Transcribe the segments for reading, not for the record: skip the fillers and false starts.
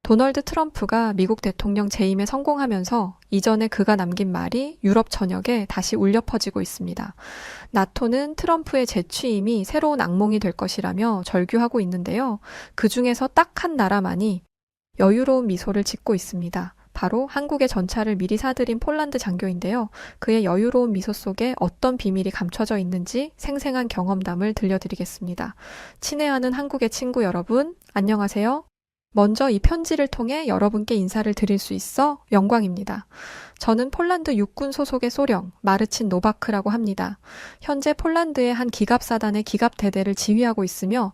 도널드 트럼프가 미국 대통령 재임에 성공하면서 이전에 그가 남긴 말이 유럽 전역에 다시 울려 퍼지고 있습니다. 나토는 트럼프의 재취임이 새로운 악몽이 될 것이라며 절규하고 있는데요. 그 중에서 딱 한 나라만이 여유로운 미소를 짓고 있습니다. 바로 한국의 전차를 미리 사들인 폴란드 장교인데요. 그의 여유로운 미소 속에 어떤 비밀이 감춰져 있는지 생생한 경험담을 들려드리겠습니다. 친애하는 한국의 친구 여러분, 안녕하세요. 먼저 이 편지를 통해 여러분께 인사를 드릴 수 있어 영광입니다. 저는 폴란드 육군 소속의 소령 마르친 노바크라고 합니다. 현재 폴란드의 한 기갑사단의 기갑대대를 지휘하고 있으며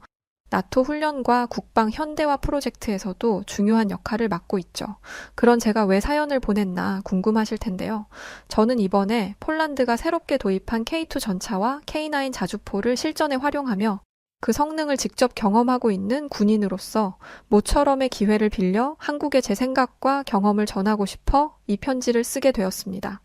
나토 훈련과 국방 현대화 프로젝트에서도 중요한 역할을 맡고 있죠. 그런 제가 왜 사연을 보냈나 궁금하실 텐데요. 저는 이번에 폴란드가 새롭게 도입한 K2 전차와 K9 자주포를 실전에 활용하며 그 성능을 직접 경험하고 있는 군인으로서 모처럼의 기회를 빌려 한국의 제 생각과 경험을 전하고 싶어 이 편지를 쓰게 되었습니다.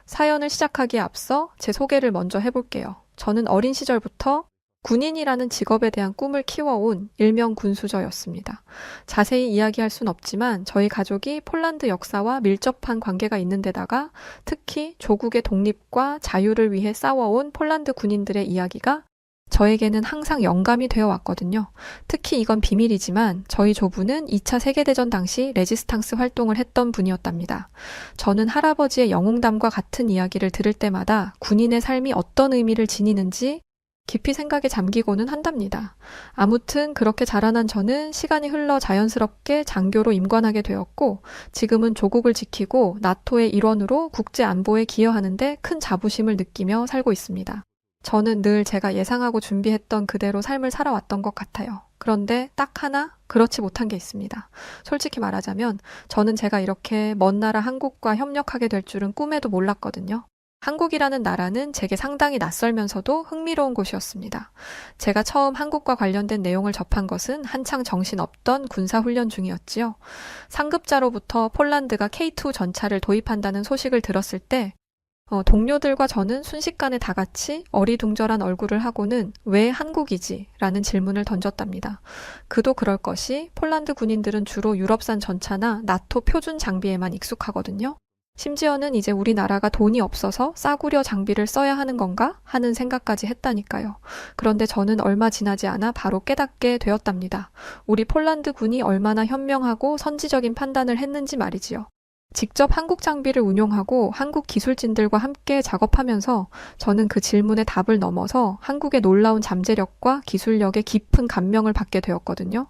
사연을 시작하기에 앞서 제 소개를 먼저 해볼게요. 저는 어린 시절부터 군인이라는 직업에 대한 꿈을 키워온 일명 군수저였습니다. 자세히 이야기할 순 없지만 저희 가족이 폴란드 역사와 밀접한 관계가 있는 데다가 특히 조국의 독립과 자유를 위해 싸워온 폴란드 군인들의 이야기가 저에게는 항상 영감이 되어 왔거든요. 특히 이건 비밀이지만 저희 조부는 2차 세계대전 당시 레지스탕스 활동을 했던 분이었답니다. 저는 할아버지의 영웅담과 같은 이야기를 들을 때마다 군인의 삶이 어떤 의미를 지니는지 깊이 생각에 잠기고는 한답니다. 아무튼 그렇게 자라난 저는 시간이 흘러 자연스럽게 장교로 임관하게 되었고 지금은 조국을 지키고 나토의 일원으로 국제 안보에 기여하는 데 큰 자부심을 느끼며 살고 있습니다. 저는 늘 제가 예상하고 준비했던 그대로 삶을 살아왔던 것 같아요. 그런데 딱 하나 그렇지 못한 게 있습니다. 솔직히 말하자면 저는 제가 이렇게 먼 나라 한국과 협력하게 될 줄은 꿈에도 몰랐거든요. 한국이라는 나라는 제게 상당히 낯설면서도 흥미로운 곳이었습니다. 제가 처음 한국과 관련된 내용을 접한 것은 한창 정신없던 군사훈련 중이었지요. 상급자로부터 폴란드가 K2 전차를 도입한다는 소식을 들었을 때 동료들과 저는 순식간에 다 같이 어리둥절한 얼굴을 하고는 왜 한국이지? 라는 질문을 던졌답니다. 그도 그럴 것이 폴란드 군인들은 주로 유럽산 전차나 나토 표준 장비에만 익숙하거든요. 심지어는 이제 우리나라가 돈이 없어서 싸구려 장비를 써야 하는 건가? 하는 생각까지 했다니까요. 그런데 저는 얼마 지나지 않아 바로 깨닫게 되었답니다. 우리 폴란드 군이 얼마나 현명하고 선지적인 판단을 했는지 말이지요. 직접 한국 장비를 운용하고 한국 기술진들과 함께 작업하면서 저는 그 질문의 답을 넘어서 한국의 놀라운 잠재력과 기술력에 깊은 감명을 받게 되었거든요.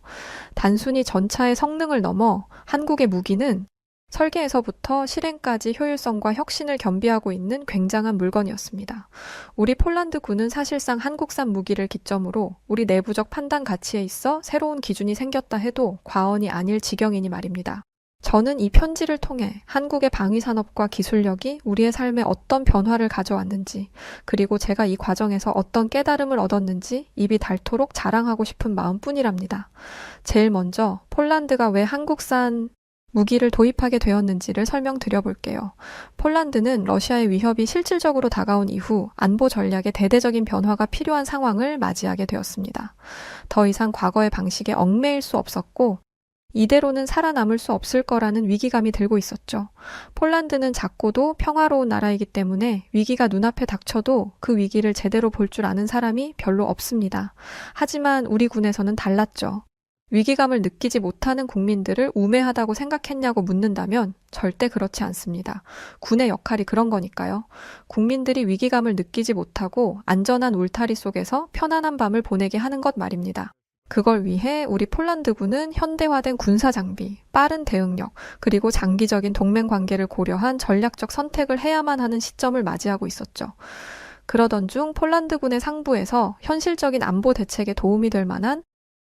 단순히 전차의 성능을 넘어 한국의 무기는 설계에서부터 실행까지 효율성과 혁신을 겸비하고 있는 굉장한 물건이었습니다. 우리 폴란드 군은 사실상 한국산 무기를 기점으로 우리 내부적 판단 가치에 있어 새로운 기준이 생겼다 해도 과언이 아닐 지경이니 말입니다. 저는 이 편지를 통해 한국의 방위산업과 기술력이 우리의 삶에 어떤 변화를 가져왔는지, 그리고 제가 이 과정에서 어떤 깨달음을 얻었는지 입이 닳도록 자랑하고 싶은 마음뿐이랍니다. 제일 먼저 폴란드가 왜 한국산 무기를 도입하게 되었는지를 설명드려 볼게요. 폴란드는 러시아의 위협이 실질적으로 다가온 이후 안보 전략에 대대적인 변화가 필요한 상황을 맞이하게 되었습니다. 더 이상 과거의 방식에 얽매일 수 없었고 이대로는 살아남을 수 없을 거라는 위기감이 들고 있었죠. 폴란드는 작고도 평화로운 나라이기 때문에 위기가 눈앞에 닥쳐도 그 위기를 제대로 볼 줄 아는 사람이 별로 없습니다. 하지만 우리 군에서는 달랐죠. 위기감을 느끼지 못하는 국민들을 우매하다고 생각했냐고 묻는다면 절대 그렇지 않습니다. 군의 역할이 그런 거니까요. 국민들이 위기감을 느끼지 못하고 안전한 울타리 속에서 편안한 밤을 보내게 하는 것 말입니다. 그걸 위해 우리 폴란드군은 현대화된 군사 장비, 빠른 대응력, 그리고 장기적인 동맹 관계를 고려한 전략적 선택을 해야만 하는 시점을 맞이하고 있었죠. 그러던 중 폴란드군의 상부에서 현실적인 안보 대책에 도움이 될 만한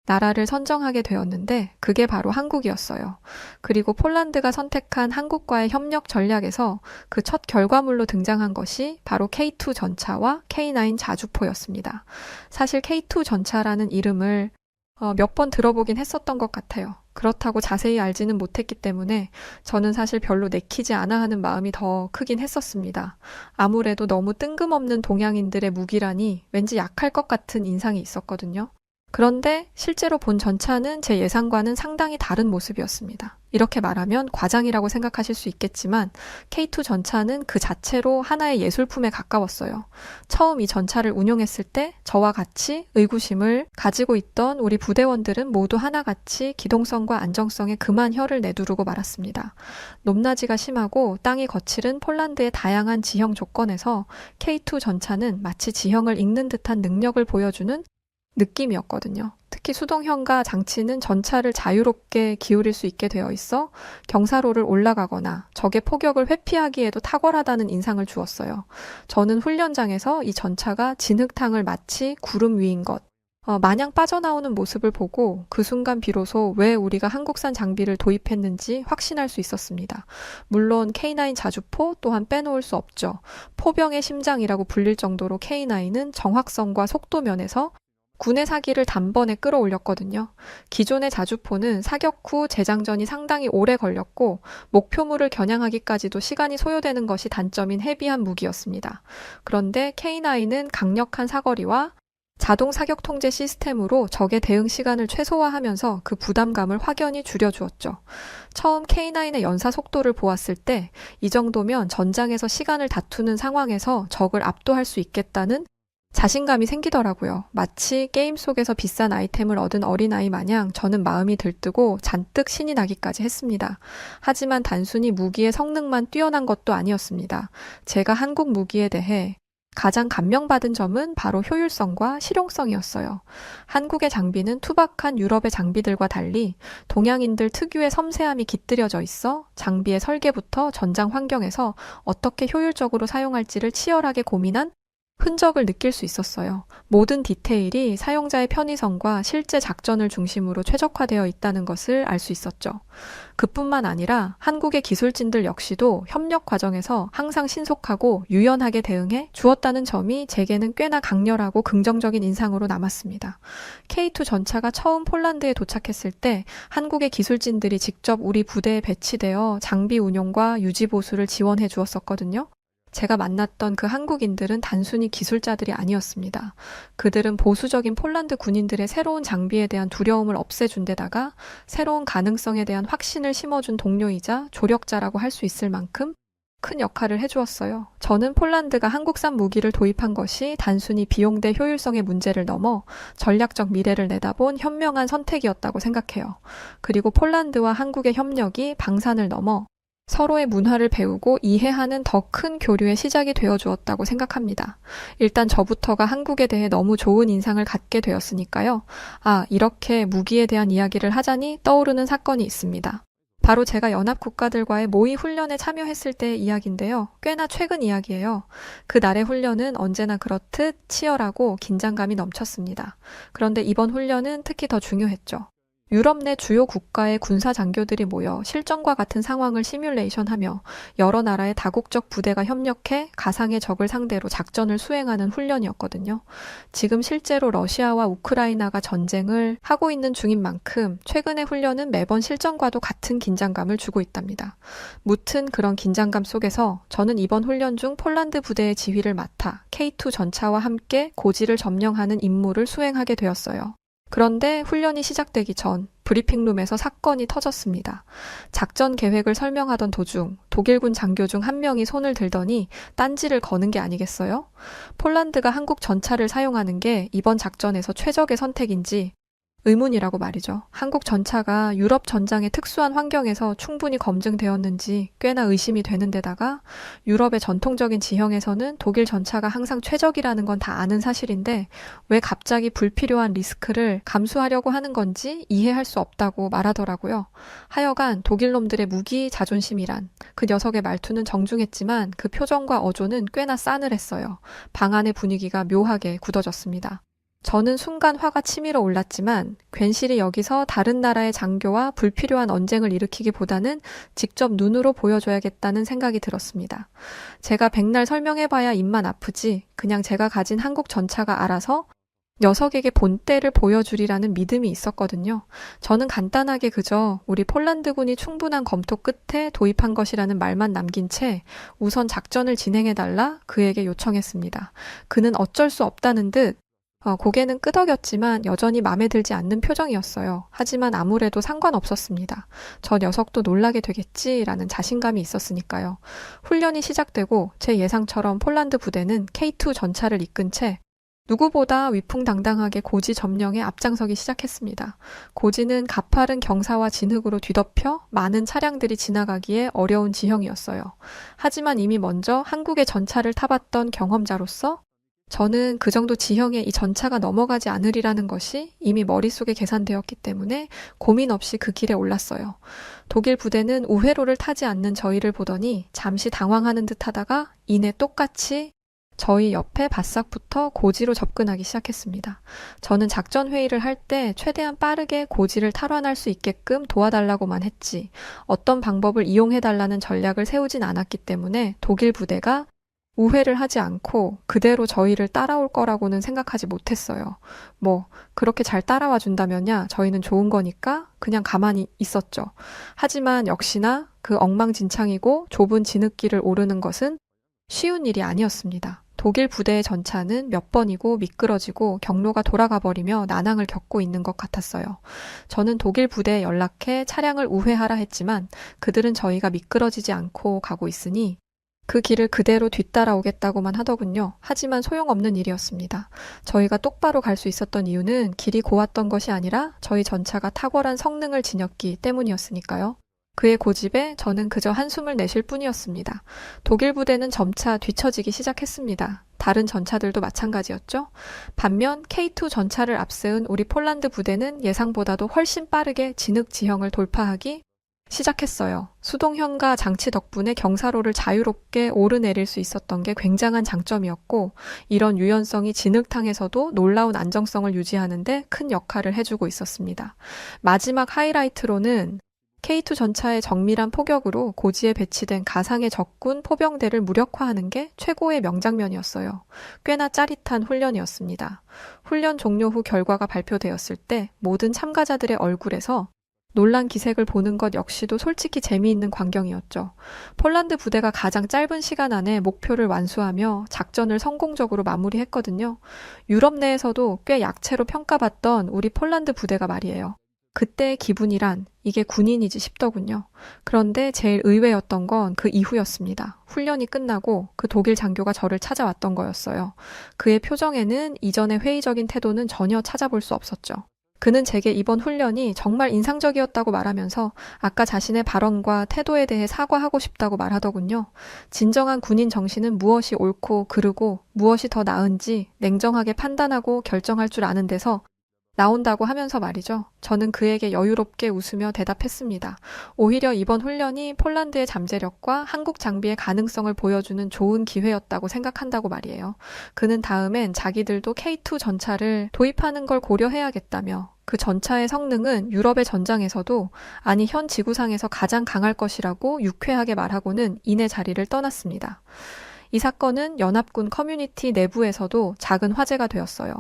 나라를 선정하게 되었는데 그게 바로 한국이었어요. 그리고 폴란드가 선택한 한국과의 협력 전략에서 그 첫 결과물로 등장한 것이 바로 K2 전차와 K9 자주포였습니다. 사실 K2 전차라는 이름을 몇 번 들어보긴 했었던 것 같아요. 그렇다고 자세히 알지는 못했기 때문에 저는 사실 별로 내키지 않아 하는 마음이 더 크긴 했었습니다. 아무래도 너무 뜬금없는 동양인들의 무기라니 왠지 약할 것 같은 인상이 있었거든요. 그런데 실제로 본 전차는 제 예상과는 상당히 다른 모습이었습니다. 이렇게 말하면 과장이라고 생각하실 수 있겠지만 K2 전차는 그 자체로 하나의 예술품에 가까웠어요. 처음 이 전차를 운용했을 때 저와 같이 의구심을 가지고 있던 우리 부대원들은 모두 하나같이 기동성과 안정성에 그만 혀를 내두르고 말았습니다. 높낮이가 심하고 땅이 거칠은 폴란드의 다양한 지형 조건에서 K2 전차는 마치 지형을 읽는 듯한 능력을 보여주는 느낌이었거든요. 특히 수동형과 장치는 전차를 자유롭게 기울일 수 있게 되어 있어 경사로를 올라가거나 적의 포격을 회피하기에도 탁월하다는 인상을 주었어요. 저는 훈련장에서 이 전차가 진흙탕을 마치 구름 위인 것, 마냥 빠져나오는 모습을 보고 그 순간 비로소 왜 우리가 한국산 장비를 도입했는지 확신할 수 있었습니다. 물론 K9 자주포 또한 빼놓을 수 없죠. 포병의 심장이라고 불릴 정도로 K9은 정확성과 속도 면에서 군의 사기를 단번에 끌어올렸거든요. 기존의 자주포는 사격 후 재장전이 상당히 오래 걸렸고 목표물을 겨냥하기까지도 시간이 소요되는 것이 단점인 헤비한 무기였습니다. 그런데 K9은 강력한 사거리와 자동 사격 통제 시스템으로 적의 대응 시간을 최소화하면서 그 부담감을 확연히 줄여주었죠. 처음 K9의 연사 속도를 보았을 때 이 정도면 전장에서 시간을 다투는 상황에서 적을 압도할 수 있겠다는 자신감이 생기더라고요. 마치 게임 속에서 비싼 아이템을 얻은 어린아이 마냥 저는 마음이 들뜨고 잔뜩 신이 나기까지 했습니다. 하지만 단순히 무기의 성능만 뛰어난 것도 아니었습니다. 제가 한국 무기에 대해 가장 감명받은 점은 바로 효율성과 실용성이었어요. 한국의 장비는 투박한 유럽의 장비들과 달리 동양인들 특유의 섬세함이 깃들여져 있어 장비의 설계부터 전장 환경에서 어떻게 효율적으로 사용할지를 치열하게 고민한 흔적을 느낄 수 있었어요. 모든 디테일이 사용자의 편의성과 실제 작전을 중심으로 최적화되어 있다는 것을 알 수 있었죠. 그뿐만 아니라 한국의 기술진들 역시도 협력 과정에서 항상 신속하고 유연하게 대응해 주었다는 점이 제게는 꽤나 강렬하고 긍정적인 인상으로 남았습니다. K2 전차가 처음 폴란드에 도착했을 때 한국의 기술진들이 직접 우리 부대에 배치되어 장비 운용과 유지 보수를 지원해 주었었거든요. 제가 만났던 그 한국인들은 단순히 기술자들이 아니었습니다. 그들은 보수적인 폴란드 군인들의 새로운 장비에 대한 두려움을 없애준 데다가 새로운 가능성에 대한 확신을 심어준 동료이자 조력자라고 할 수 있을 만큼 큰 역할을 해주었어요. 저는 폴란드가 한국산 무기를 도입한 것이 단순히 비용 대 효율성의 문제를 넘어 전략적 미래를 내다본 현명한 선택이었다고 생각해요. 그리고 폴란드와 한국의 협력이 방산을 넘어 서로의 문화를 배우고 이해하는 더 큰 교류의 시작이 되어주었다고 생각합니다. 일단 저부터가 한국에 대해 너무 좋은 인상을 갖게 되었으니까요. 이렇게 무기에 대한 이야기를 하자니 떠오르는 사건이 있습니다. 바로 제가 연합국가들과의 모의 훈련에 참여했을 때의 이야기인데요. 꽤나 최근 이야기예요. 그날의 훈련은 언제나 그렇듯 치열하고 긴장감이 넘쳤습니다. 그런데 이번 훈련은 특히 더 중요했죠. 유럽 내 주요 국가의 군사 장교들이 모여 실전과 같은 상황을 시뮬레이션하며 여러 나라의 다국적 부대가 협력해 가상의 적을 상대로 작전을 수행하는 훈련이었거든요. 지금 실제로 러시아와 우크라이나가 전쟁을 하고 있는 중인 만큼 최근의 훈련은 매번 실전과도 같은 긴장감을 주고 있답니다. 무튼 그런 긴장감 속에서 저는 이번 훈련 중 폴란드 부대의 지휘를 맡아 K2 전차와 함께 고지를 점령하는 임무를 수행하게 되었어요. 그런데 훈련이 시작되기 전 브리핑룸에서 사건이 터졌습니다. 작전 계획을 설명하던 도중 독일군 장교 중 한 명이 손을 들더니 딴지를 거는 게 아니겠어요? 폴란드가 한국 전차를 사용하는 게 이번 작전에서 최적의 선택인지 의문이라고 말이죠. 한국 전차가 유럽 전장의 특수한 환경에서 충분히 검증되었는지 꽤나 의심이 되는 데다가 유럽의 전통적인 지형에서는 독일 전차가 항상 최적이라는 건 다 아는 사실인데 왜 갑자기 불필요한 리스크를 감수하려고 하는 건지 이해할 수 없다고 말하더라고요. 하여간 독일 놈들의 무기 자존심이란 그 녀석의 말투는 정중했지만 그 표정과 어조는 꽤나 싸늘했어요. 방 안의 분위기가 묘하게 굳어졌습니다. 저는 순간 화가 치밀어 올랐지만 괜시리 여기서 다른 나라의 장교와 불필요한 언쟁을 일으키기보다는 직접 눈으로 보여줘야겠다는 생각이 들었습니다. 제가 백날 설명해봐야 입만 아프지 그냥 제가 가진 한국 전차가 알아서 녀석에게 본때를 보여주리라는 믿음이 있었거든요. 저는 간단하게 그저 우리 폴란드군이 충분한 검토 끝에 도입한 것이라는 말만 남긴 채 우선 작전을 진행해달라 그에게 요청했습니다. 그는 어쩔 수 없다는 듯 고개는 끄덕였지만 여전히 마음에 들지 않는 표정이었어요. 하지만 아무래도 상관없었습니다. 저 녀석도 놀라게 되겠지라는 자신감이 있었으니까요. 훈련이 시작되고 제 예상처럼 폴란드 부대는 K2 전차를 이끈 채 누구보다 위풍당당하게 고지 점령에 앞장서기 시작했습니다. 고지는 가파른 경사와 진흙으로 뒤덮여 많은 차량들이 지나가기에 어려운 지형이었어요. 하지만 이미 먼저 한국의 전차를 타봤던 경험자로서 저는 그 정도 지형에 이 전차가 넘어가지 않으리라는 것이 이미 머릿속에 계산되었기 때문에 고민 없이 그 길에 올랐어요. 독일 부대는 우회로를 타지 않는 저희를 보더니 잠시 당황하는 듯 하다가 이내 똑같이 저희 옆에 바싹 붙어 고지로 접근하기 시작했습니다. 저는 작전 회의를 할 때 최대한 빠르게 고지를 탈환할 수 있게끔 도와달라고만 했지 어떤 방법을 이용해달라는 전략을 세우진 않았기 때문에 독일 부대가 우회를 하지 않고 그대로 저희를 따라올 거라고는 생각하지 못했어요. 그렇게 잘 따라와 준다면야 저희는 좋은 거니까 그냥 가만히 있었죠. 하지만 역시나 그 엉망진창이고 좁은 진흙길을 오르는 것은 쉬운 일이 아니었습니다. 독일 부대의 전차는 몇 번이고 미끄러지고 경로가 돌아가 버리며 난항을 겪고 있는 것 같았어요. 저는 독일 부대에 연락해 차량을 우회하라 했지만 그들은 저희가 미끄러지지 않고 가고 있으니 그 길을 그대로 뒤따라오겠다고만 하더군요. 하지만 소용없는 일이었습니다. 저희가 똑바로 갈 수 있었던 이유는 길이 고왔던 것이 아니라 저희 전차가 탁월한 성능을 지녔기 때문이었으니까요. 그의 고집에 저는 그저 한숨을 내쉴 뿐이었습니다. 독일 부대는 점차 뒤처지기 시작했습니다. 다른 전차들도 마찬가지였죠. 반면 K2 전차를 앞세운 우리 폴란드 부대는 예상보다도 훨씬 빠르게 진흙 지형을 돌파하기 시작했어요. 수동현가 장치 덕분에 경사로를 자유롭게 오르내릴 수 있었던 게 굉장한 장점이었고 이런 유연성이 진흙탕에서도 놀라운 안정성을 유지하는데 큰 역할을 해주고 있었습니다. 마지막 하이라이트로는 K2 전차의 정밀한 포격으로 고지에 배치된 가상의 적군 포병대를 무력화하는 게 최고의 명장면이었어요. 꽤나 짜릿한 훈련이었습니다. 훈련 종료 후 결과가 발표되었을 때 모든 참가자들의 얼굴에서 놀란 기색을 보는 것 역시도 솔직히 재미있는 광경이었죠. 폴란드 부대가 가장 짧은 시간 안에 목표를 완수하며 작전을 성공적으로 마무리했거든요. 유럽 내에서도 꽤 약체로 평가받던 우리 폴란드 부대가 말이에요. 그때의 기분이란 이게 군인이지 싶더군요. 그런데 제일 의외였던 건 그 이후였습니다. 훈련이 끝나고 그 독일 장교가 저를 찾아왔던 거였어요. 그의 표정에는 이전의 회의적인 태도는 전혀 찾아볼 수 없었죠. 그는 제게 이번 훈련이 정말 인상적이었다고 말하면서 아까 자신의 발언과 태도에 대해 사과하고 싶다고 말하더군요. 진정한 군인 정신은 무엇이 옳고 그르고 무엇이 더 나은지 냉정하게 판단하고 결정할 줄 아는 데서 나온다고 하면서 말이죠. 저는 그에게 여유롭게 웃으며 대답했습니다. 오히려 이번 훈련이 폴란드의 잠재력과 한국 장비의 가능성을 보여주는 좋은 기회였다고 생각한다고 말이에요. 그는 다음엔 자기들도 K2 전차를 도입하는 걸 고려해야겠다며 그 전차의 성능은 유럽의 전장에서도 아니 현 지구상에서 가장 강할 것이라고 유쾌하게 말하고는 이내 자리를 떠났습니다. 이 사건은 연합군 커뮤니티 내부에서도 작은 화제가 되었어요.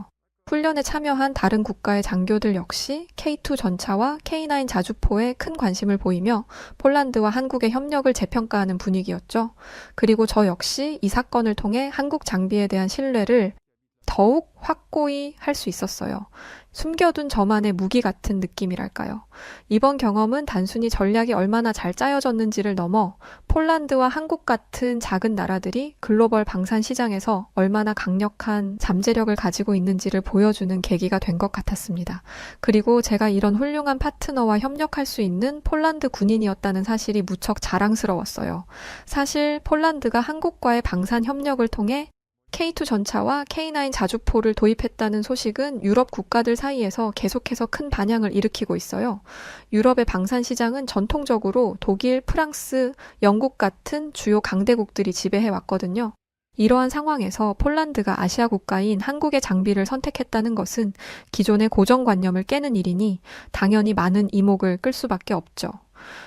훈련에 참여한 다른 국가의 장교들 역시 K2 전차와 K9 자주포에 큰 관심을 보이며 폴란드와 한국의 협력을 재평가하는 분위기였죠. 그리고 저 역시 이 사건을 통해 한국 장비에 대한 신뢰를 더욱 확고히 할 수 있었어요. 숨겨둔 저만의 무기 같은 느낌이랄까요. 이번 경험은 단순히 전략이 얼마나 잘 짜여졌는지를 넘어 폴란드와 한국 같은 작은 나라들이 글로벌 방산 시장에서 얼마나 강력한 잠재력을 가지고 있는지를 보여주는 계기가 된 것 같았습니다. 그리고 제가 이런 훌륭한 파트너와 협력할 수 있는 폴란드 군인이었다는 사실이 무척 자랑스러웠어요. 사실 폴란드가 한국과의 방산 협력을 통해 K2 전차와 K9 자주포를 도입했다는 소식은 유럽 국가들 사이에서 계속해서 큰 반향을 일으키고 있어요. 유럽의 방산 시장은 전통적으로 독일, 프랑스, 영국 같은 주요 강대국들이 지배해 왔거든요. 이러한 상황에서 폴란드가 아시아 국가인 한국의 장비를 선택했다는 것은 기존의 고정관념을 깨는 일이니 당연히 많은 이목을 끌 수밖에 없죠.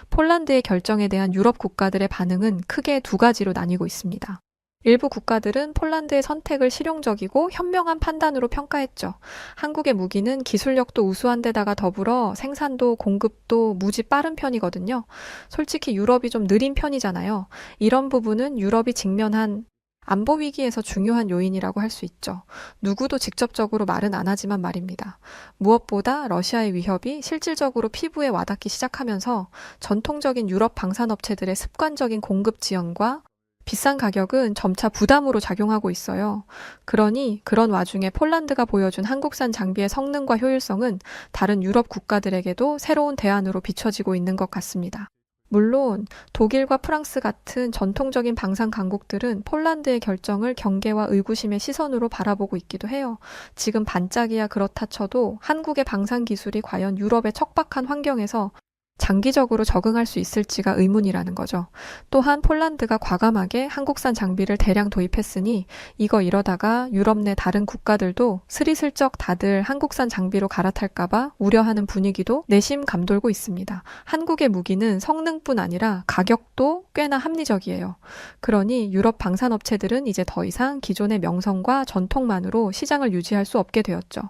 폴란드의 결정에 대한 유럽 국가들의 반응은 크게 두 가지로 나뉘고 있습니다. 일부 국가들은 폴란드의 선택을 실용적이고 현명한 판단으로 평가했죠. 한국의 무기는 기술력도 우수한 데다가 더불어 생산도 공급도 무지 빠른 편이거든요. 솔직히 유럽이 좀 느린 편이잖아요. 이런 부분은 유럽이 직면한 안보 위기에서 중요한 요인이라고 할 수 있죠. 누구도 직접적으로 말은 안 하지만 말입니다. 무엇보다 러시아의 위협이 실질적으로 피부에 와닿기 시작하면서 전통적인 유럽 방산업체들의 습관적인 공급 지연과 비싼 가격은 점차 부담으로 작용하고 있어요. 그러니 그런 와중에 폴란드가 보여준 한국산 장비의 성능과 효율성은 다른 유럽 국가들에게도 새로운 대안으로 비춰지고 있는 것 같습니다. 물론 독일과 프랑스 같은 전통적인 방산 강국들은 폴란드의 결정을 경계와 의구심의 시선으로 바라보고 있기도 해요. 지금 반짝이야 그렇다 쳐도 한국의 방산 기술이 과연 유럽의 척박한 환경에서 장기적으로 적응할 수 있을지가 의문이라는 거죠. 또한 폴란드가 과감하게 한국산 장비를 대량 도입했으니 이러다가 유럽 내 다른 국가들도 스리슬쩍 다들 한국산 장비로 갈아탈까봐 우려하는 분위기도 내심 감돌고 있습니다. 한국의 무기는 성능뿐 아니라 가격도 꽤나 합리적이에요. 그러니 유럽 방산업체들은 이제 더 이상 기존의 명성과 전통만으로 시장을 유지할 수 없게 되었죠.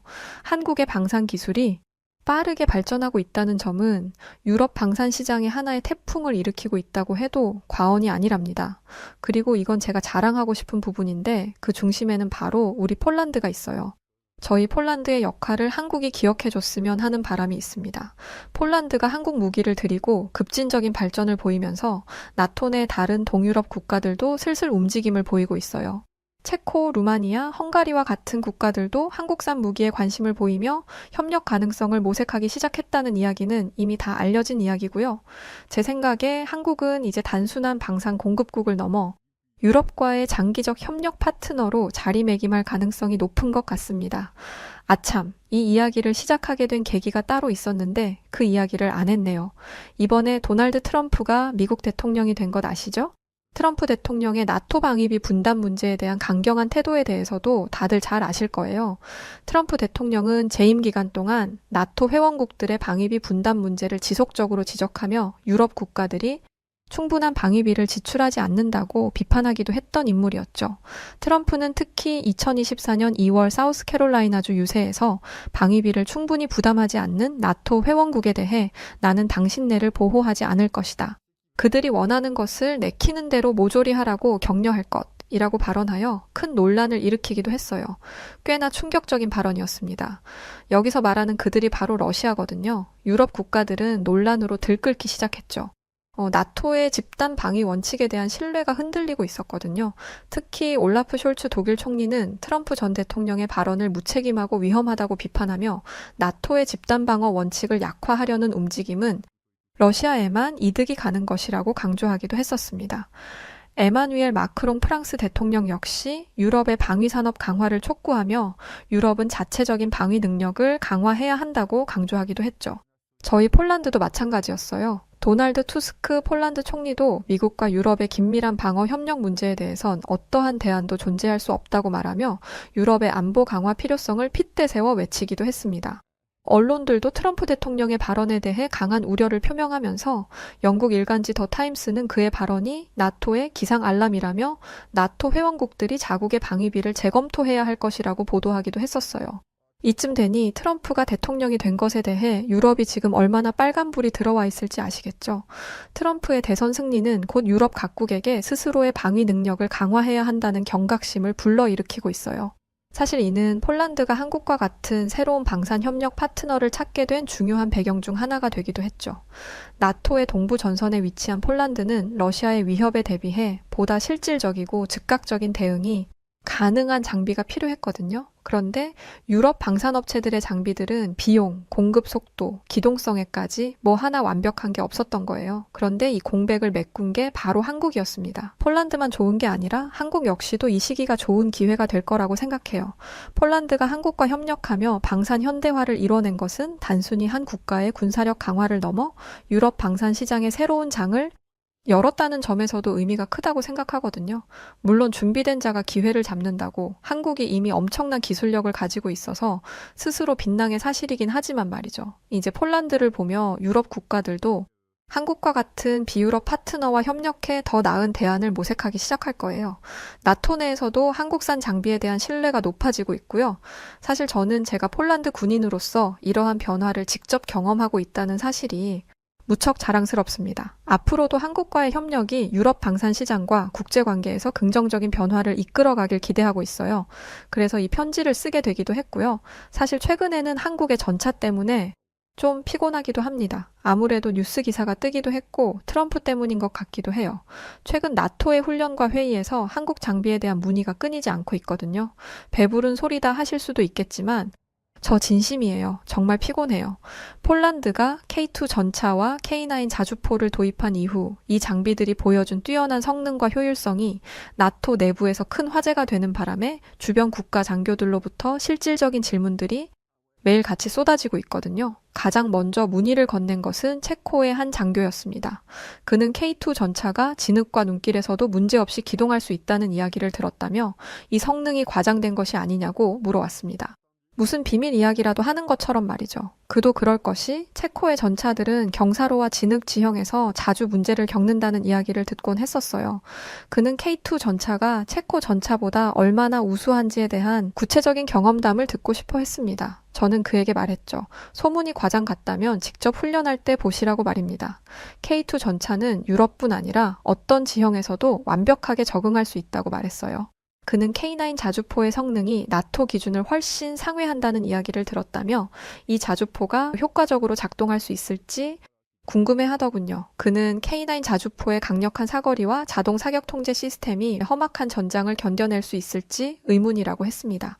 한국의 방산 기술이 빠르게 발전하고 있다는 점은 유럽 방산 시장에 하나의 태풍을 일으키고 있다고 해도 과언이 아니랍니다. 그리고 이건 제가 자랑하고 싶은 부분인데 그 중심에는 바로 우리 폴란드가 있어요. 저희 폴란드의 역할을 한국이 기억해줬으면 하는 바람이 있습니다. 폴란드가 한국 무기를 들이고 급진적인 발전을 보이면서 나토 내 다른 동유럽 국가들도 슬슬 움직임을 보이고 있어요. 체코, 루마니아, 헝가리와 같은 국가들도 한국산 무기에 관심을 보이며 협력 가능성을 모색하기 시작했다는 이야기는 이미 다 알려진 이야기고요. 제 생각에 한국은 이제 단순한 방산 공급국을 넘어 유럽과의 장기적 협력 파트너로 자리매김할 가능성이 높은 것 같습니다. 아참, 이 이야기를 시작하게 된 계기가 따로 있었는데 그 이야기를 안 했네요. 이번에 도널드 트럼프가 미국 대통령이 된 것 아시죠? 트럼프 대통령의 나토 방위비 분담 문제에 대한 강경한 태도에 대해서도 다들 잘 아실 거예요. 트럼프 대통령은 재임 기간 동안 나토 회원국들의 방위비 분담 문제를 지속적으로 지적하며 유럽 국가들이 충분한 방위비를 지출하지 않는다고 비판하기도 했던 인물이었죠. 트럼프는 특히 2024년 2월 사우스캐롤라이나주 유세에서 방위비를 충분히 부담하지 않는 나토 회원국에 대해 나는 당신네를 보호하지 않을 것이다. 그들이 원하는 것을 내키는 대로 모조리 하라고 격려할 것이라고 발언하여 큰 논란을 일으키기도 했어요. 꽤나 충격적인 발언이었습니다. 여기서 말하는 그들이 바로 러시아거든요. 유럽 국가들은 논란으로 들끓기 시작했죠. 나토의 집단 방위 원칙에 대한 신뢰가 흔들리고 있었거든요. 특히 올라프 숄츠 독일 총리는 트럼프 전 대통령의 발언을 무책임하고 위험하다고 비판하며 나토의 집단 방어 원칙을 약화하려는 움직임은 러시아에만 이득이 가는 것이라고 강조하기도 했었습니다. 에마누엘 마크롱 프랑스 대통령 역시 유럽의 방위산업 강화를 촉구하며 유럽은 자체적인 방위 능력을 강화해야 한다고 강조하기도 했죠. 저희 폴란드도 마찬가지였어요. 도널드 투스크 폴란드 총리도 미국과 유럽의 긴밀한 방어 협력 문제에 대해선 어떠한 대안도 존재할 수 없다고 말하며 유럽의 안보 강화 필요성을 핏대 세워 외치기도 했습니다. 언론들도 트럼프 대통령의 발언에 대해 강한 우려를 표명하면서 영국 일간지 더 타임스는 그의 발언이 나토의 기상 알람이라며 나토 회원국들이 자국의 방위비를 재검토해야 할 것이라고 보도하기도 했었어요. 이쯤 되니 트럼프가 대통령이 된 것에 대해 유럽이 지금 얼마나 빨간불이 들어와 있을지 아시겠죠? 트럼프의 대선 승리는 곧 유럽 각국에게 스스로의 방위 능력을 강화해야 한다는 경각심을 불러일으키고 있어요. 사실 이는 폴란드가 한국과 같은 새로운 방산 협력 파트너를 찾게 된 중요한 배경 중 하나가 되기도 했죠. 나토의 동부 전선에 위치한 폴란드는 러시아의 위협에 대비해 보다 실질적이고 즉각적인 대응이 가능한 장비가 필요했거든요. 그런데 유럽 방산업체들의 장비들은 비용, 공급 속도, 기동성에까지 뭐 하나 완벽한 게 없었던 거예요. 그런데 이 공백을 메꾼 게 바로 한국이었습니다. 폴란드만 좋은 게 아니라 한국 역시도 이 시기가 좋은 기회가 될 거라고 생각해요. 폴란드가 한국과 협력하며 방산 현대화를 이뤄낸 것은 단순히 한 국가의 군사력 강화를 넘어 유럽 방산 시장의 새로운 장을 열었다는 점에서도 의미가 크다고 생각하거든요. 물론 준비된 자가 기회를 잡는다고 한국이 이미 엄청난 기술력을 가지고 있어서 스스로 빛낭의 사실이긴 하지만 말이죠. 이제 폴란드를 보며 유럽 국가들도 한국과 같은 비유럽 파트너와 협력해 더 나은 대안을 모색하기 시작할 거예요. 나토 내에서도 한국산 장비에 대한 신뢰가 높아지고 있고요. 사실 저는 제가 폴란드 군인으로서 이러한 변화를 직접 경험하고 있다는 사실이 무척 자랑스럽습니다. 앞으로도 한국과의 협력이 유럽 방산 시장과 국제 관계에서 긍정적인 변화를 이끌어가길 기대하고 있어요. 그래서 이 편지를 쓰게 되기도 했고요. 사실 최근에는 한국의 전차 때문에 좀 피곤하기도 합니다. 아무래도 뉴스 기사가 뜨기도 했고 트럼프 때문인 것 같기도 해요. 최근 나토의 훈련과 회의에서 한국 장비에 대한 문의가 끊이지 않고 있거든요. 배부른 소리다 하실 수도 있겠지만 저 진심이에요. 정말 피곤해요. 폴란드가 K2 전차와 K9 자주포를 도입한 이후 이 장비들이 보여준 뛰어난 성능과 효율성이 나토 내부에서 큰 화제가 되는 바람에 주변 국가 장교들로부터 실질적인 질문들이 매일같이 쏟아지고 있거든요. 가장 먼저 문의를 건넨 것은 체코의 한 장교였습니다. 그는 K2 전차가 진흙과 눈길에서도 문제없이 기동할 수 있다는 이야기를 들었다며 이 성능이 과장된 것이 아니냐고 물어왔습니다. 무슨 비밀 이야기라도 하는 것처럼 말이죠. 그도 그럴 것이 체코의 전차들은 경사로와 진흙 지형에서 자주 문제를 겪는다는 이야기를 듣곤 했었어요. 그는 K2 전차가 체코 전차보다 얼마나 우수한지에 대한 구체적인 경험담을 듣고 싶어 했습니다. 저는 그에게 말했죠. 소문이 과장 같다면 직접 훈련할 때 보시라고 말입니다. K2 전차는 유럽뿐 아니라 어떤 지형에서도 완벽하게 적응할 수 있다고 말했어요. 그는 K9 자주포의 성능이 나토 기준을 훨씬 상회한다는 이야기를 들었다며 이 자주포가 효과적으로 작동할 수 있을지 궁금해하더군요. 그는 K9 자주포의 강력한 사거리와 자동 사격 통제 시스템이 험악한 전장을 견뎌낼 수 있을지 의문이라고 했습니다.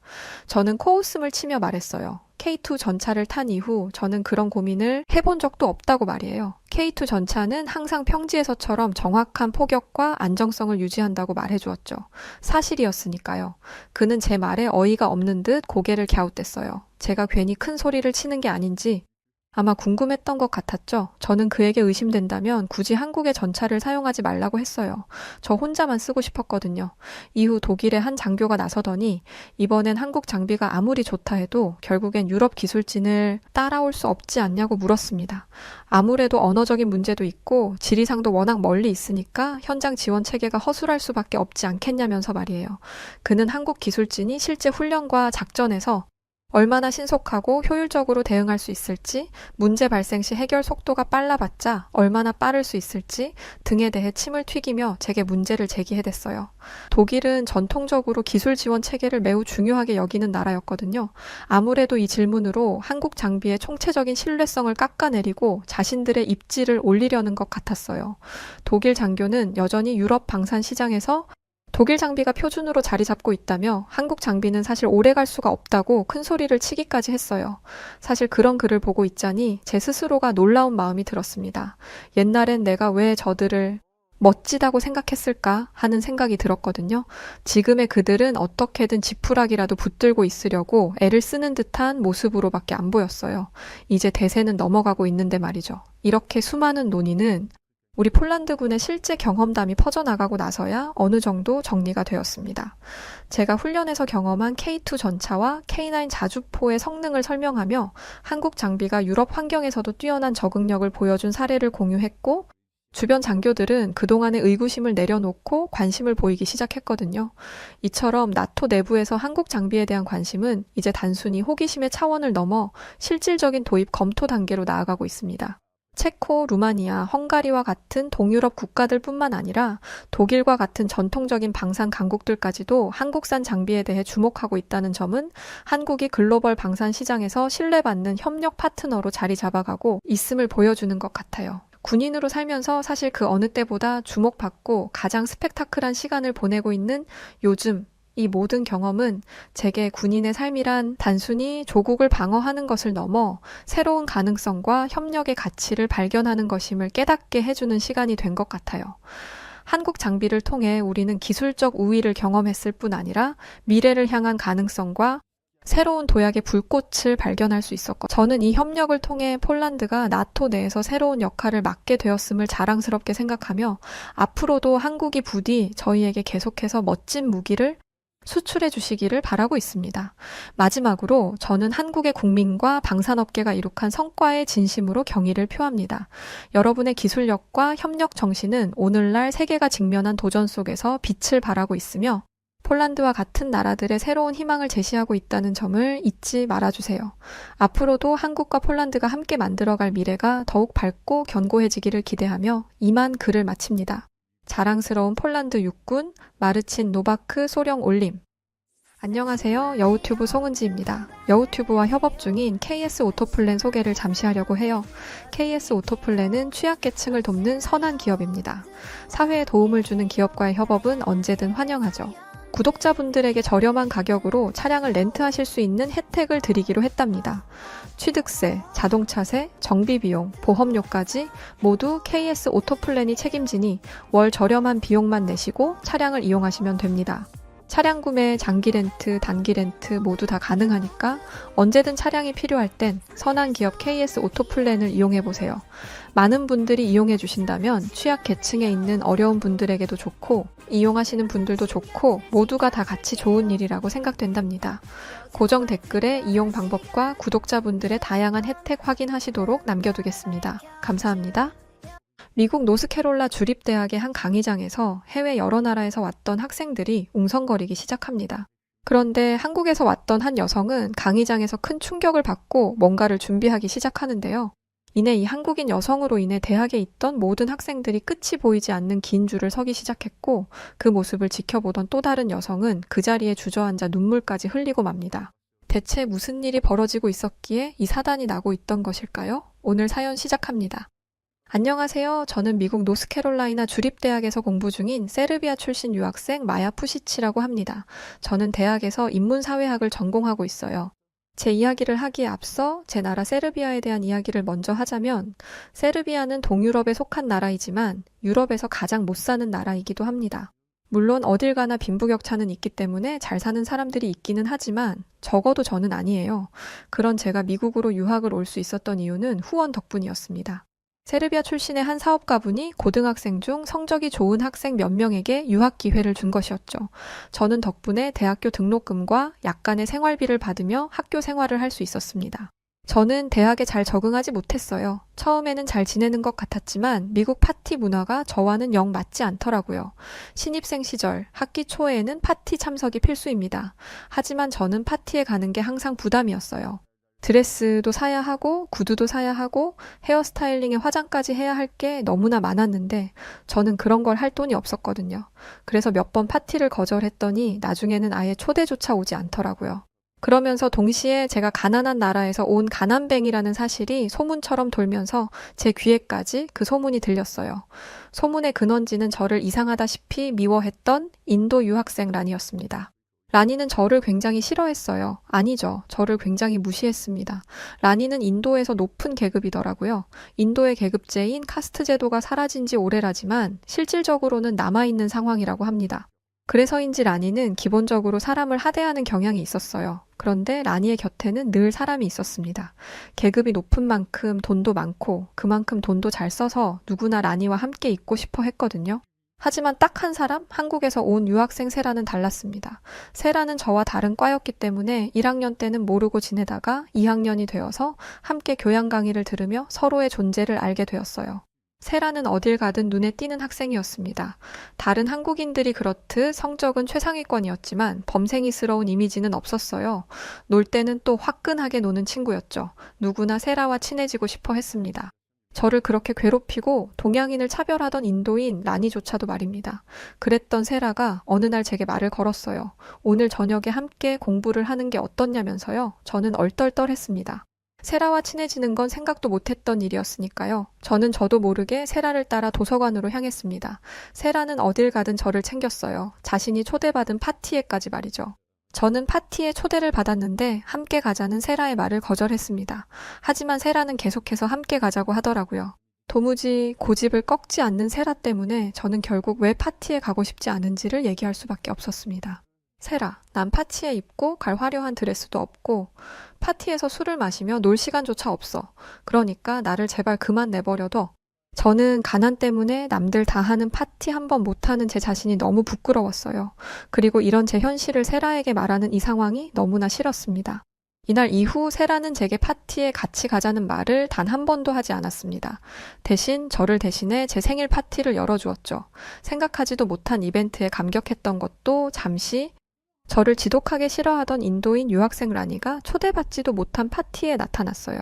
저는 코웃음을 치며 말했어요. K2 전차를 탄 이후 저는 그런 고민을 해본 적도 없다고 말이에요. K2 전차는 항상 평지에서처럼 정확한 포격과 안정성을 유지한다고 말해주었죠. 사실이었으니까요. 그는 제 말에 어이가 없는 듯 고개를 갸웃댔어요. 제가 괜히 큰 소리를 치는 게 아닌지 아마 궁금했던 것 같았죠. 저는 그에게 의심된다면 굳이 한국의 전차를 사용하지 말라고 했어요. 저 혼자만 쓰고 싶었거든요. 이후 독일의 한 장교가 나서더니 이번엔 한국 장비가 아무리 좋다 해도 결국엔 유럽 기술진을 따라올 수 없지 않냐고 물었습니다. 아무래도 언어적인 문제도 있고 지리상도 워낙 멀리 있으니까 현장 지원 체계가 허술할 수밖에 없지 않겠냐면서 말이에요. 그는 한국 기술진이 실제 훈련과 작전에서 얼마나 신속하고 효율적으로 대응할 수 있을지, 문제 발생 시 해결 속도가 빨라봤자 얼마나 빠를 수 있을지 등에 대해 침을 튀기며 제게 문제를 제기해댔어요. 독일은 전통적으로 기술 지원 체계를 매우 중요하게 여기는 나라였거든요. 아무래도 이 질문으로 한국 장비의 총체적인 신뢰성을 깎아내리고 자신들의 입지를 올리려는 것 같았어요. 독일 장교는 여전히 유럽 방산 시장에서 독일 장비가 표준으로 자리 잡고 있다며 한국 장비는 사실 오래 갈 수가 없다고 큰 소리를 치기까지 했어요. 사실 그런 글을 보고 있자니 제 스스로가 놀라운 마음이 들었습니다. 옛날엔 내가 왜 저들을 멋지다고 생각했을까 하는 생각이 들었거든요. 지금의 그들은 어떻게든 지푸라기라도 붙들고 있으려고 애를 쓰는 듯한 모습으로밖에 안 보였어요. 이제 대세는 넘어가고 있는데 말이죠. 이렇게 수많은 논의는 우리 폴란드군의 실제 경험담이 퍼져나가고 나서야 어느 정도 정리가 되었습니다. 제가 훈련에서 경험한 K2 전차와 K9 자주포의 성능을 설명하며 한국 장비가 유럽 환경에서도 뛰어난 적응력을 보여준 사례를 공유했고 주변 장교들은 그동안의 의구심을 내려놓고 관심을 보이기 시작했거든요. 이처럼 나토 내부에서 한국 장비에 대한 관심은 이제 단순히 호기심의 차원을 넘어 실질적인 도입 검토 단계로 나아가고 있습니다. 체코, 루마니아, 헝가리와 같은 동유럽 국가들뿐만 아니라 독일과 같은 전통적인 방산 강국들까지도 한국산 장비에 대해 주목하고 있다는 점은 한국이 글로벌 방산 시장에서 신뢰받는 협력 파트너로 자리 잡아가고 있음을 보여주는 것 같아요. 군인으로 살면서 사실 그 어느 때보다 주목받고 가장 스펙타클한 시간을 보내고 있는 요즘 이 모든 경험은 제게 군인의 삶이란 단순히 조국을 방어하는 것을 넘어 새로운 가능성과 협력의 가치를 발견하는 것임을 깨닫게 해주는 시간이 된 것 같아요. 한국 장비를 통해 우리는 기술적 우위를 경험했을 뿐 아니라 미래를 향한 가능성과 새로운 도약의 불꽃을 발견할 수 있었고 저는 이 협력을 통해 폴란드가 나토 내에서 새로운 역할을 맡게 되었음을 자랑스럽게 생각하며 앞으로도 한국이 부디 저희에게 계속해서 멋진 무기를 수출해 주시기를 바라고 있습니다. 마지막으로 저는 한국의 국민과 방산업계가 이룩한 성과에 진심으로 경의를 표합니다. 여러분의 기술력과 협력 정신은 오늘날 세계가 직면한 도전 속에서 빛을 발하고 있으며 폴란드와 같은 나라들의 새로운 희망을 제시하고 있다는 점을 잊지 말아주세요. 앞으로도 한국과 폴란드가 함께 만들어갈 미래가 더욱 밝고 견고해지기를 기대하며 이만 글을 마칩니다. 자랑스러운 폴란드 육군 마르친 노바크 소령 올림. 안녕하세요. 여우튜브 송은지입니다. 여우튜브와 협업 중인 KS 오토플랜 소개를 잠시 하려고 해요. KS 오토플랜은 취약계층을 돕는 선한 기업입니다. 사회에 도움을 주는 기업과의 협업은 언제든 환영하죠. 구독자분들에게 저렴한 가격으로 차량을 렌트하실 수 있는 혜택을 드리기로 했답니다. 취득세, 자동차세, 정비비용, 보험료까지 모두 KS 오토플랜이 책임지니 월 저렴한 비용만 내시고 차량을 이용하시면 됩니다. 차량 구매, 장기 렌트, 단기 렌트 모두 다 가능하니까 언제든 차량이 필요할 땐 선한 기업 KS 오토플랜을 이용해보세요. 많은 분들이 이용해 주신다면 취약 계층에 있는 어려운 분들에게도 좋고 이용하시는 분들도 좋고 모두가 다 같이 좋은 일이라고 생각된답니다. 고정 댓글에 이용 방법과 구독자분들의 다양한 혜택 확인하시도록 남겨두겠습니다. 감사합니다. 미국 노스캐롤라 주립대학의 한 강의장에서 해외 여러 나라에서 왔던 학생들이 웅성거리기 시작합니다. 그런데 한국에서 왔던 한 여성은 강의장에서 큰 충격을 받고 뭔가를 준비하기 시작하는데요. 이내 이 한국인 여성으로 인해 대학에 있던 모든 학생들이 끝이 보이지 않는 긴 줄을 서기 시작했고 그 모습을 지켜보던 또 다른 여성은 그 자리에 주저앉아 눈물까지 흘리고 맙니다. 대체 무슨 일이 벌어지고 있었기에 이 사단이 나고 있던 것일까요? 오늘 사연 시작합니다. 안녕하세요. 저는 미국 노스캐롤라이나 주립대학에서 공부 중인 세르비아 출신 유학생 마야 푸시치라고 합니다. 저는 대학에서 인문사회학을 전공하고 있어요. 제 이야기를 하기에 앞서 제 나라 세르비아에 대한 이야기를 먼저 하자면 세르비아는 동유럽에 속한 나라이지만 유럽에서 가장 못 사는 나라이기도 합니다. 물론 어딜 가나 빈부격차는 있기 때문에 잘 사는 사람들이 있기는 하지만 적어도 저는 아니에요. 그런 제가 미국으로 유학을 올 수 있었던 이유는 후원 덕분이었습니다. 세르비아 출신의 한 사업가분이 고등학생 중 성적이 좋은 학생 몇 명에게 유학 기회를 준 것이었죠. 저는 덕분에 대학교 등록금과 약간의 생활비를 받으며 학교 생활을 할 수 있었습니다. 저는 대학에 잘 적응하지 못했어요. 처음에는 잘 지내는 것 같았지만 미국 파티 문화가 저와는 영 맞지 않더라고요. 신입생 시절, 학기 초에는 파티 참석이 필수입니다. 하지만 저는 파티에 가는 게 항상 부담이었어요. 드레스도 사야 하고 구두도 사야 하고 헤어스타일링에 화장까지 해야 할 게 너무나 많았는데 저는 그런 걸 할 돈이 없었거든요. 그래서 몇 번 파티를 거절했더니 나중에는 아예 초대조차 오지 않더라고요. 그러면서 동시에 제가 가난한 나라에서 온 가난뱅이라는 사실이 소문처럼 돌면서 제 귀에까지 그 소문이 들렸어요. 소문의 근원지는 저를 이상하다시피 미워했던 인도 유학생 란이었습니다. 라니는 저를 굉장히 싫어했어요. 아니죠. 저를 굉장히 무시했습니다. 라니는 인도에서 높은 계급이더라고요. 인도의 계급제인 카스트 제도가 사라진 지 오래라지만 실질적으로는 남아있는 상황이라고 합니다. 그래서인지 라니는 기본적으로 사람을 하대하는 경향이 있었어요. 그런데 라니의 곁에는 늘 사람이 있었습니다. 계급이 높은 만큼 돈도 많고 그만큼 돈도 잘 써서 누구나 라니와 함께 있고 싶어 했거든요. 하지만 딱 한 사람, 한국에서 온 유학생 세라는 달랐습니다. 세라는 저와 다른 과였기 때문에 1학년 때는 모르고 지내다가 2학년이 되어서 함께 교양 강의를 들으며 서로의 존재를 알게 되었어요. 세라는 어딜 가든 눈에 띄는 학생이었습니다. 다른 한국인들이 그렇듯 성적은 최상위권이었지만 범생이스러운 이미지는 없었어요. 놀 때는 또 화끈하게 노는 친구였죠. 누구나 세라와 친해지고 싶어 했습니다. 저를 그렇게 괴롭히고 동양인을 차별하던 인도인 라니조차도 말입니다. 그랬던 세라가 어느 날 제게 말을 걸었어요. 오늘 저녁에 함께 공부를 하는 게 어떻냐면서요. 저는 얼떨떨했습니다. 세라와 친해지는 건 생각도 못했던 일이었으니까요. 저는 저도 모르게 세라를 따라 도서관으로 향했습니다. 세라는 어딜 가든 저를 챙겼어요. 자신이 초대받은 파티에까지 말이죠. 저는 파티에 초대를 받았는데 함께 가자는 세라의 말을 거절했습니다. 하지만 세라는 계속해서 함께 가자고 하더라고요. 도무지 고집을 꺾지 않는 세라 때문에 저는 결국 왜 파티에 가고 싶지 않은지를 얘기할 수밖에 없었습니다. 세라, 난 파티에 입고 갈 화려한 드레스도 없고 파티에서 술을 마시며 놀 시간조차 없어. 그러니까 나를 제발 그만 내버려둬. 저는 가난 때문에 남들 다 하는 파티 한 번 못하는 제 자신이 너무 부끄러웠어요. 그리고 이런 제 현실을 세라에게 말하는 이 상황이 너무나 싫었습니다. 이날 이후 세라는 제게 파티에 같이 가자는 말을 단 한 번도 하지 않았습니다. 대신 저를 대신해 제 생일 파티를 열어주었죠. 생각하지도 못한 이벤트에 감격했던 것도 잠시 저를 지독하게 싫어하던 인도인 유학생 라니가 초대받지도 못한 파티에 나타났어요.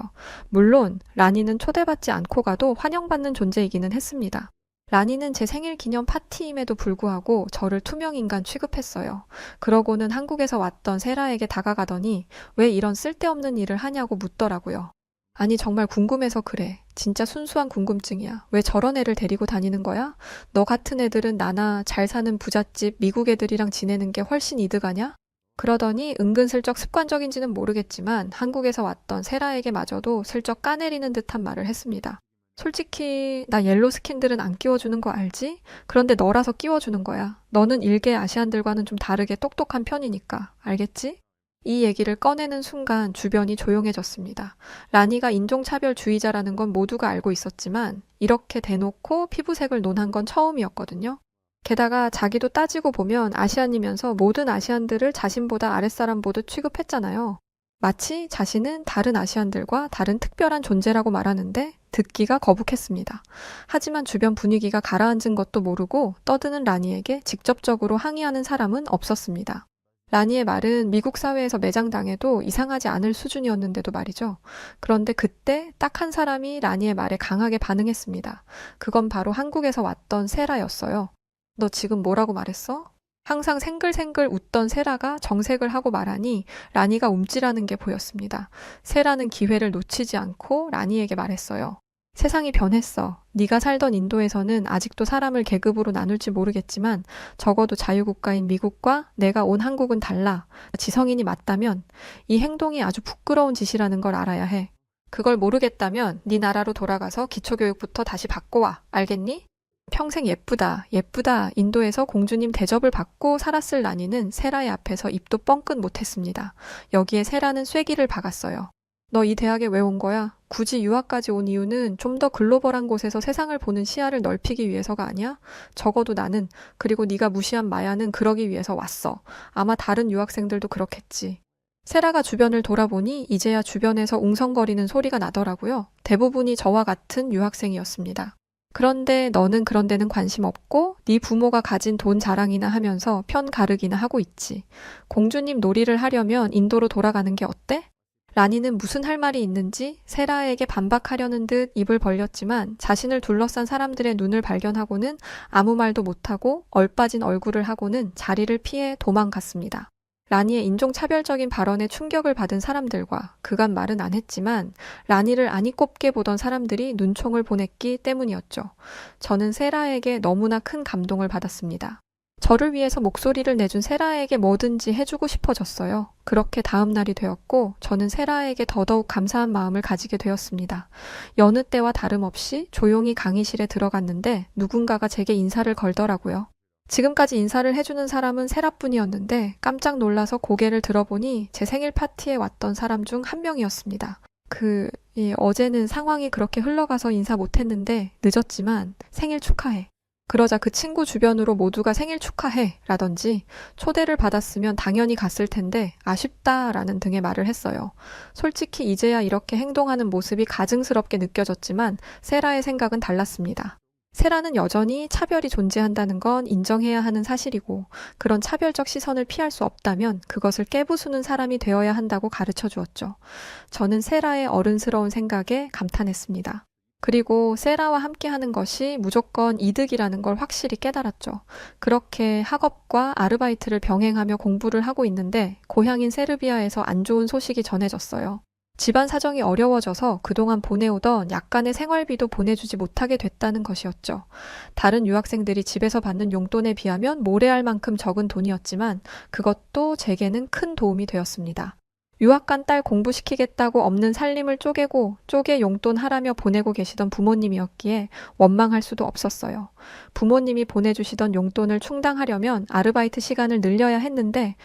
물론 라니는 초대받지 않고 가도 환영받는 존재이기는 했습니다. 라니는 제 생일 기념 파티임에도 불구하고 저를 투명인간 취급했어요. 그러고는 한국에서 왔던 세라에게 다가가더니 왜 이런 쓸데없는 일을 하냐고 묻더라고요. 아니 정말 궁금해서 그래. 진짜 순수한 궁금증이야. 왜 저런 애를 데리고 다니는 거야? 너 같은 애들은 나나 잘 사는 부잣집 미국 애들이랑 지내는 게 훨씬 이득하냐? 그러더니 은근슬쩍 습관적인지는 모르겠지만 한국에서 왔던 세라에게마저도 슬쩍 까내리는 듯한 말을 했습니다. 솔직히 나 옐로 스킨들은 안 끼워주는 거 알지? 그런데 너라서 끼워주는 거야. 너는 일개 아시안들과는 좀 다르게 똑똑한 편이니까. 알겠지? 이 얘기를 꺼내는 순간 주변이 조용해졌습니다. 라니가 인종차별주의자라는 건 모두가 알고 있었지만 이렇게 대놓고 피부색을 논한 건 처음이었거든요. 게다가 자기도 따지고 보면 아시안이면서 모든 아시안들을 자신보다 아랫사람 보듯 취급했잖아요. 마치 자신은 다른 아시안들과 다른 특별한 존재라고 말하는데 듣기가 거북했습니다. 하지만 주변 분위기가 가라앉은 것도 모르고 떠드는 라니에게 직접적으로 항의하는 사람은 없었습니다. 라니의 말은 미국 사회에서 매장당해도 이상하지 않을 수준이었는데도 말이죠. 그런데 그때 딱 한 사람이 라니의 말에 강하게 반응했습니다. 그건 바로 한국에서 왔던 세라였어요. 너 지금 뭐라고 말했어? 항상 생글생글 웃던 세라가 정색을 하고 말하니 라니가 움찔하는 게 보였습니다. 세라는 기회를 놓치지 않고 라니에게 말했어요. 세상이 변했어. 네가 살던 인도에서는 아직도 사람을 계급으로 나눌지 모르겠지만 적어도 자유국가인 미국과 내가 온 한국은 달라. 지성인이 맞다면 이 행동이 아주 부끄러운 짓이라는 걸 알아야 해. 그걸 모르겠다면 네 나라로 돌아가서 기초교육부터 다시 받고 와. 알겠니? 평생 예쁘다, 예쁘다 인도에서 공주님 대접을 받고 살았을 라니는 세라의 앞에서 입도 뻥끗 못했습니다. 여기에 세라는 쐐기를 박았어요. 너 이 대학에 왜 온 거야? 굳이 유학까지 온 이유는 좀 더 글로벌한 곳에서 세상을 보는 시야를 넓히기 위해서가 아니야? 적어도 나는, 그리고 네가 무시한 마야는 그러기 위해서 왔어. 아마 다른 유학생들도 그렇겠지. 세라가 주변을 돌아보니 이제야 주변에서 웅성거리는 소리가 나더라고요. 대부분이 저와 같은 유학생이었습니다. 그런데 너는 그런 데는 관심 없고 네 부모가 가진 돈 자랑이나 하면서 편 가르기나 하고 있지. 공주님 놀이를 하려면 인도로 돌아가는 게 어때? 라니는 무슨 할 말이 있는지 세라에게 반박하려는 듯 입을 벌렸지만 자신을 둘러싼 사람들의 눈을 발견하고는 아무 말도 못하고 얼빠진 얼굴을 하고는 자리를 피해 도망갔습니다. 라니의 인종차별적인 발언에 충격을 받은 사람들과 그간 말은 안 했지만 라니를 아니 꼽게 보던 사람들이 눈총을 보냈기 때문이었죠. 저는 세라에게 너무나 큰 감동을 받았습니다. 저를 위해서 목소리를 내준 세라에게 뭐든지 해주고 싶어졌어요. 그렇게 다음 날이 되었고 저는 세라에게 더더욱 감사한 마음을 가지게 되었습니다. 여느 때와 다름없이 조용히 강의실에 들어갔는데 누군가가 제게 인사를 걸더라고요. 지금까지 인사를 해주는 사람은 세라뿐이었는데 깜짝 놀라서 고개를 들어보니 제 생일 파티에 왔던 사람 중 한 명이었습니다. 어제는 상황이 그렇게 흘러가서 인사 못했는데 늦었지만 생일 축하해. 그러자 그 친구 주변으로 모두가 생일 축하해 라던지 초대를 받았으면 당연히 갔을 텐데 아쉽다 라는 등의 말을 했어요. 솔직히 이제야 이렇게 행동하는 모습이 가증스럽게 느껴졌지만 세라의 생각은 달랐습니다. 세라는 여전히 차별이 존재한다는 건 인정해야 하는 사실이고 그런 차별적 시선을 피할 수 없다면 그것을 깨부수는 사람이 되어야 한다고 가르쳐 주었죠. 저는 세라의 어른스러운 생각에 감탄했습니다. 그리고 세라와 함께 하는 것이 무조건 이득이라는 걸 확실히 깨달았죠. 그렇게 학업과 아르바이트를 병행하며 공부를 하고 있는데 고향인 세르비아에서 안 좋은 소식이 전해졌어요. 집안 사정이 어려워져서 그동안 보내오던 약간의 생활비도 보내주지 못하게 됐다는 것이었죠. 다른 유학생들이 집에서 받는 용돈에 비하면 모래알 만큼 적은 돈이었지만 그것도 제게는 큰 도움이 되었습니다. 유학 간 딸 공부시키겠다고 없는 살림을 쪼개 용돈 하라며 보내고 계시던 부모님이었기에 원망할 수도 없었어요. 부모님이 보내주시던 용돈을 충당하려면 아르바이트 시간을 늘려야 했는데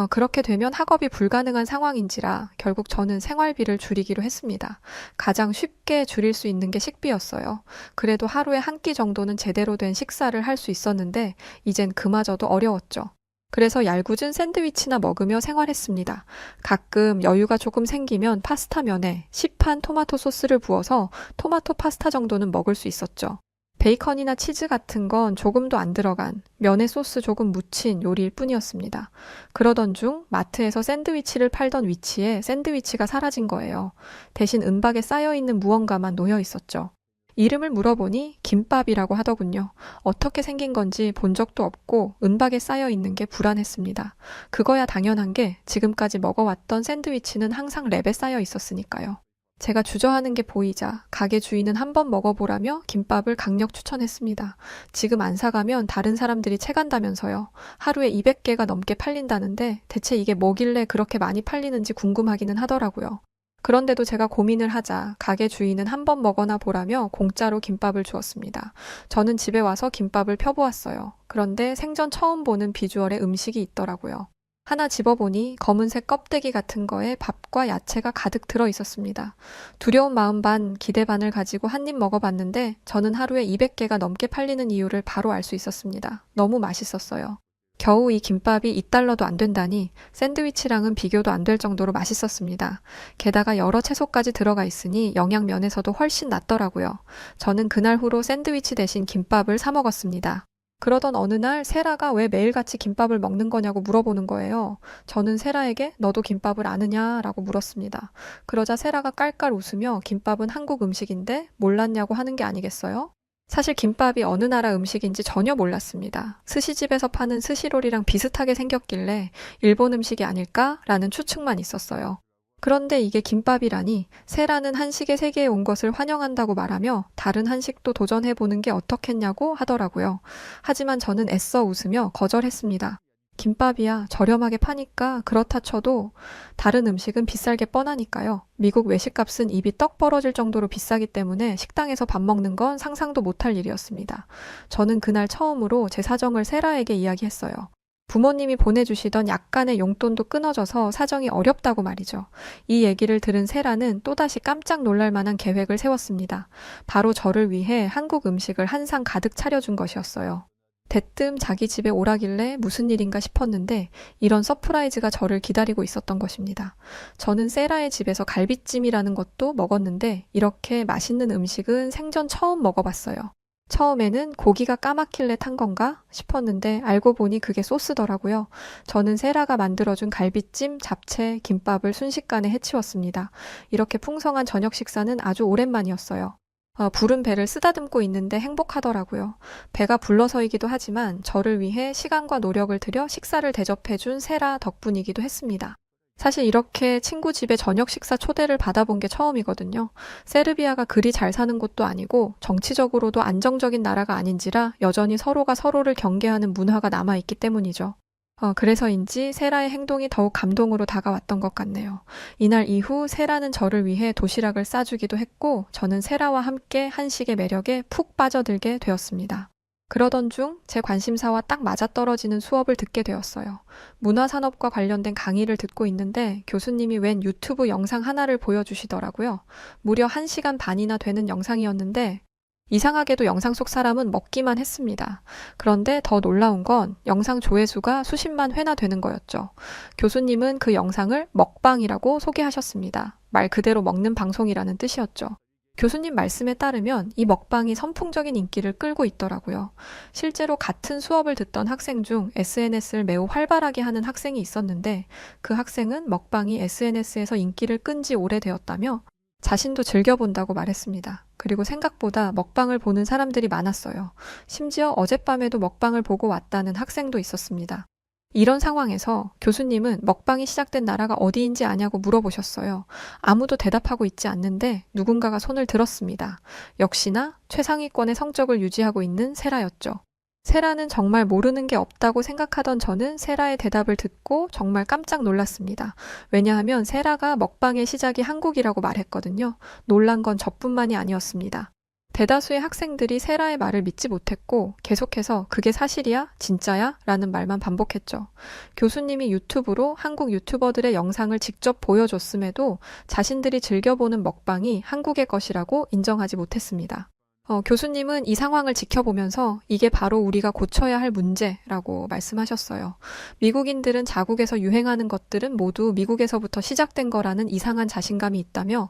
그렇게 되면 학업이 불가능한 상황인지라 결국 저는 생활비를 줄이기로 했습니다. 가장 쉽게 줄일 수 있는 게 식비였어요. 그래도 하루에 한 끼 정도는 제대로 된 식사를 할 수 있었는데 이젠 그마저도 어려웠죠. 그래서 얄궂은 샌드위치나 먹으며 생활했습니다. 가끔 여유가 조금 생기면 파스타면에 시판 토마토 소스를 부어서 토마토 파스타 정도는 먹을 수 있었죠. 베이컨이나 치즈 같은 건 조금도 안 들어간 면에 소스 조금 묻힌 요리일 뿐이었습니다. 그러던 중 마트에서 샌드위치를 팔던 위치에 샌드위치가 사라진 거예요. 대신 은박에 쌓여있는 무언가만 놓여 있었죠. 이름을 물어보니 김밥이라고 하더군요. 어떻게 생긴 건지 본 적도 없고 은박에 쌓여 있는 게 불안했습니다. 그거야 당연한 게 지금까지 먹어왔던 샌드위치는 항상 랩에 쌓여 있었으니까요. 제가 주저하는 게 보이자 가게 주인은 한번 먹어보라며 김밥을 강력 추천했습니다. 지금 안 사가면 다른 사람들이 채간다면서요. 하루에 200개가 넘게 팔린다는데 대체 이게 뭐길래 그렇게 많이 팔리는지 궁금하기는 하더라고요. 그런데도 제가 고민을 하자 가게 주인은 한번 먹어나 보라며 공짜로 김밥을 주었습니다. 저는 집에 와서 김밥을 펴보았어요. 그런데 생전 처음 보는 비주얼의 음식이 있더라고요. 하나 집어보니 검은색 껍데기 같은 거에 밥과 야채가 가득 들어 있었습니다. 두려운 마음 반 기대 반을 가지고 한 입 먹어봤는데 저는 하루에 200개가 넘게 팔리는 이유를 바로 알 수 있었습니다. 너무 맛있었어요. 겨우 이 김밥이 2달러도 안 된다니 샌드위치랑은 비교도 안 될 정도로 맛있었습니다. 게다가 여러 채소까지 들어가 있으니 영양면에서도 훨씬 낫더라고요. 저는 그날 후로 샌드위치 대신 김밥을 사 먹었습니다. 그러던 어느 날 세라가 왜 매일같이 김밥을 먹는 거냐고 물어보는 거예요. 저는 세라에게 너도 김밥을 아느냐라고 물었습니다. 그러자 세라가 깔깔 웃으며 김밥은 한국 음식인데 몰랐냐고 하는 게 아니겠어요? 사실 김밥이 어느 나라 음식인지 전혀 몰랐습니다. 스시집에서 파는 스시롤이랑 비슷하게 생겼길래 일본 음식이 아닐까라는 추측만 있었어요. 그런데 이게 김밥이라니 세라는 한식의 세계에 온 것을 환영한다고 말하며 다른 한식도 도전해보는 게 어떻겠냐고 하더라고요. 하지만 저는 애써 웃으며 거절했습니다. 김밥이야 저렴하게 파니까 그렇다 쳐도 다른 음식은 비쌀 게 뻔하니까요. 미국 외식값은 입이 떡 벌어질 정도로 비싸기 때문에 식당에서 밥 먹는 건 상상도 못할 일이었습니다. 저는 그날 처음으로 제 사정을 세라에게 이야기했어요. 부모님이 보내주시던 약간의 용돈도 끊어져서 사정이 어렵다고 말이죠. 이 얘기를 들은 세라는 또다시 깜짝 놀랄 만한 계획을 세웠습니다. 바로 저를 위해 한국 음식을 한 상 가득 차려준 것이었어요. 대뜸 자기 집에 오라길래 무슨 일인가 싶었는데 이런 서프라이즈가 저를 기다리고 있었던 것입니다. 저는 세라의 집에서 갈비찜이라는 것도 먹었는데 이렇게 맛있는 음식은 생전 처음 먹어봤어요. 처음에는 고기가 까맣길래 탄 건가 싶었는데 알고 보니 그게 소스더라고요. 저는 세라가 만들어준 갈비찜, 잡채, 김밥을 순식간에 해치웠습니다. 이렇게 풍성한 저녁 식사는 아주 오랜만이었어요. 부른 배를 쓰다듬고 있는데 행복하더라고요. 배가 불러서이기도 하지만 저를 위해 시간과 노력을 들여 식사를 대접해준 세라 덕분이기도 했습니다. 사실 이렇게 친구 집에 저녁 식사 초대를 받아본 게 처음이거든요. 세르비아가 그리 잘 사는 곳도 아니고 정치적으로도 안정적인 나라가 아닌지라 여전히 서로가 서로를 경계하는 문화가 남아있기 때문이죠. 그래서인지 세라의 행동이 더욱 감동으로 다가왔던 것 같네요. 이날 이후 세라는 저를 위해 도시락을 싸주기도 했고 저는 세라와 함께 한식의 매력에 푹 빠져들게 되었습니다. 그러던 중 제 관심사와 딱 맞아떨어지는 수업을 듣게 되었어요. 문화산업과 관련된 강의를 듣고 있는데 교수님이 웬 유튜브 영상 하나를 보여주시더라고요. 무려 1시간 반이나 되는 영상이었는데 이상하게도 영상 속 사람은 먹기만 했습니다. 그런데 더 놀라운 건 영상 조회수가 수십만 회나 되는 거였죠. 교수님은 그 영상을 먹방이라고 소개하셨습니다. 말 그대로 먹는 방송이라는 뜻이었죠. 교수님 말씀에 따르면 이 먹방이 선풍적인 인기를 끌고 있더라고요. 실제로 같은 수업을 듣던 학생 중 SNS를 매우 활발하게 하는 학생이 있었는데 그 학생은 먹방이 SNS에서 인기를 끈 지 오래되었다며 자신도 즐겨본다고 말했습니다. 그리고 생각보다 먹방을 보는 사람들이 많았어요. 심지어 어젯밤에도 먹방을 보고 왔다는 학생도 있었습니다. 이런 상황에서 교수님은 먹방이 시작된 나라가 어디인지 아냐고 물어보셨어요. 아무도 대답하고 있지 않는데 누군가가 손을 들었습니다. 역시나 최상위권의 성적을 유지하고 있는 세라였죠. 세라는 정말 모르는 게 없다고 생각하던 저는 세라의 대답을 듣고 정말 깜짝 놀랐습니다. 왜냐하면 세라가 먹방의 시작이 한국이라고 말했거든요. 놀란 건 저뿐만이 아니었습니다. 대다수의 학생들이 세라의 말을 믿지 못했고 계속해서 그게 사실이야? 진짜야? 라는 말만 반복했죠. 교수님이 유튜브로 한국 유튜버들의 영상을 직접 보여줬음에도 자신들이 즐겨보는 먹방이 한국의 것이라고 인정하지 못했습니다. 교수님은 이 상황을 지켜보면서 이게 바로 우리가 고쳐야 할 문제라고 말씀하셨어요. 미국인들은 자국에서 유행하는 것들은 모두 미국에서부터 시작된 거라는 이상한 자신감이 있다며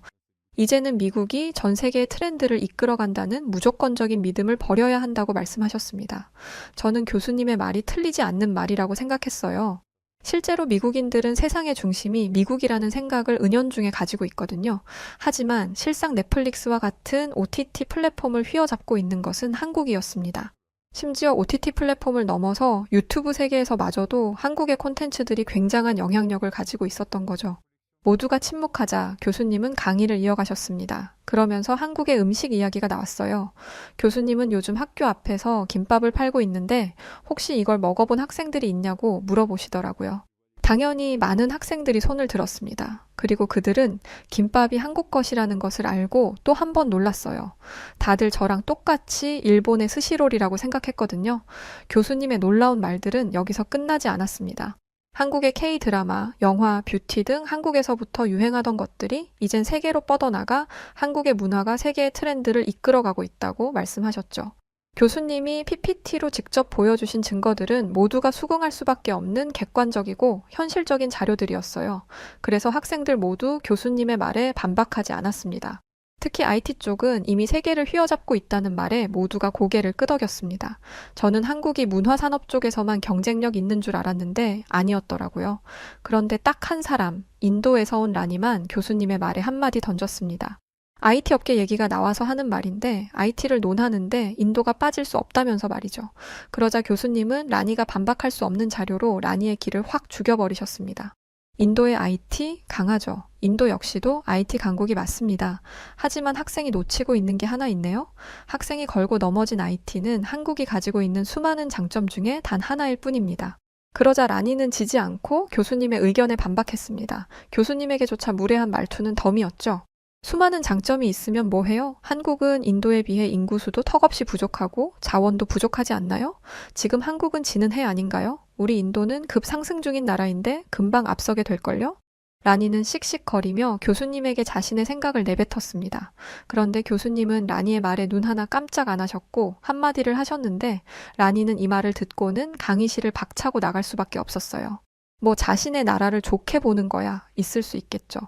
이제는 미국이 전 세계의 트렌드를 이끌어간다는 무조건적인 믿음을 버려야 한다고 말씀하셨습니다. 저는 교수님의 말이 틀리지 않는 말이라고 생각했어요. 실제로 미국인들은 세상의 중심이 미국이라는 생각을 은연중에 가지고 있거든요. 하지만 실상 넷플릭스와 같은 OTT 플랫폼을 휘어잡고 있는 것은 한국이었습니다. 심지어 OTT 플랫폼을 넘어서 유튜브 세계에서마저도 한국의 콘텐츠들이 굉장한 영향력을 가지고 있었던 거죠. 모두가 침묵하자 교수님은 강의를 이어가셨습니다. 그러면서 한국의 음식 이야기가 나왔어요. 교수님은 요즘 학교 앞에서 김밥을 팔고 있는데 혹시 이걸 먹어본 학생들이 있냐고 물어보시더라고요. 당연히 많은 학생들이 손을 들었습니다. 그리고 그들은 김밥이 한국 것이라는 것을 알고 또 한 번 놀랐어요. 다들 저랑 똑같이 일본의 스시롤이라고 생각했거든요. 교수님의 놀라운 말들은 여기서 끝나지 않았습니다. 한국의 K-드라마, 영화, 뷰티 등 한국에서부터 유행하던 것들이 이젠 세계로 뻗어나가 한국의 문화가 세계의 트렌드를 이끌어가고 있다고 말씀하셨죠. 교수님이 PPT로 직접 보여주신 증거들은 모두가 수긍할 수밖에 없는 객관적이고 현실적인 자료들이었어요. 그래서 학생들 모두 교수님의 말에 반박하지 않았습니다. 특히 IT 쪽은 이미 세계를 휘어잡고 있다는 말에 모두가 고개를 끄덕였습니다. 저는 한국이 문화산업 쪽에서만 경쟁력 있는 줄 알았는데 아니었더라고요. 그런데 딱 한 사람, 인도에서 온 라니만 교수님의 말에 한마디 던졌습니다. IT 업계 얘기가 나와서 하는 말인데 IT를 논하는데 인도가 빠질 수 없다면서 말이죠. 그러자 교수님은 라니가 반박할 수 없는 자료로 라니의 길을 확 죽여버리셨습니다. 인도의 IT 강하죠. 인도 역시도 IT 강국이 맞습니다. 하지만 학생이 놓치고 있는 게 하나 있네요. 학생이 걸고 넘어진 IT는 한국이 가지고 있는 수많은 장점 중에 단 하나일 뿐입니다. 그러자 라니는 지지 않고 교수님의 의견에 반박했습니다. 교수님에게조차 무례한 말투는 덤이었죠. 수많은 장점이 있으면 뭐 해요? 한국은 인도에 비해 인구수도 턱없이 부족하고 자원도 부족하지 않나요? 지금 한국은 지는 해 아닌가요? 우리 인도는 급상승 중인 나라인데 금방 앞서게 될걸요? 라니는 씩씩거리며 교수님에게 자신의 생각을 내뱉었습니다. 그런데 교수님은 라니의 말에 눈 하나 깜짝 안 하셨고 한마디를 하셨는데 라니는 이 말을 듣고는 강의실을 박차고 나갈 수밖에 없었어요. 뭐 자신의 나라를 좋게 보는 거야 있을 수 있겠죠.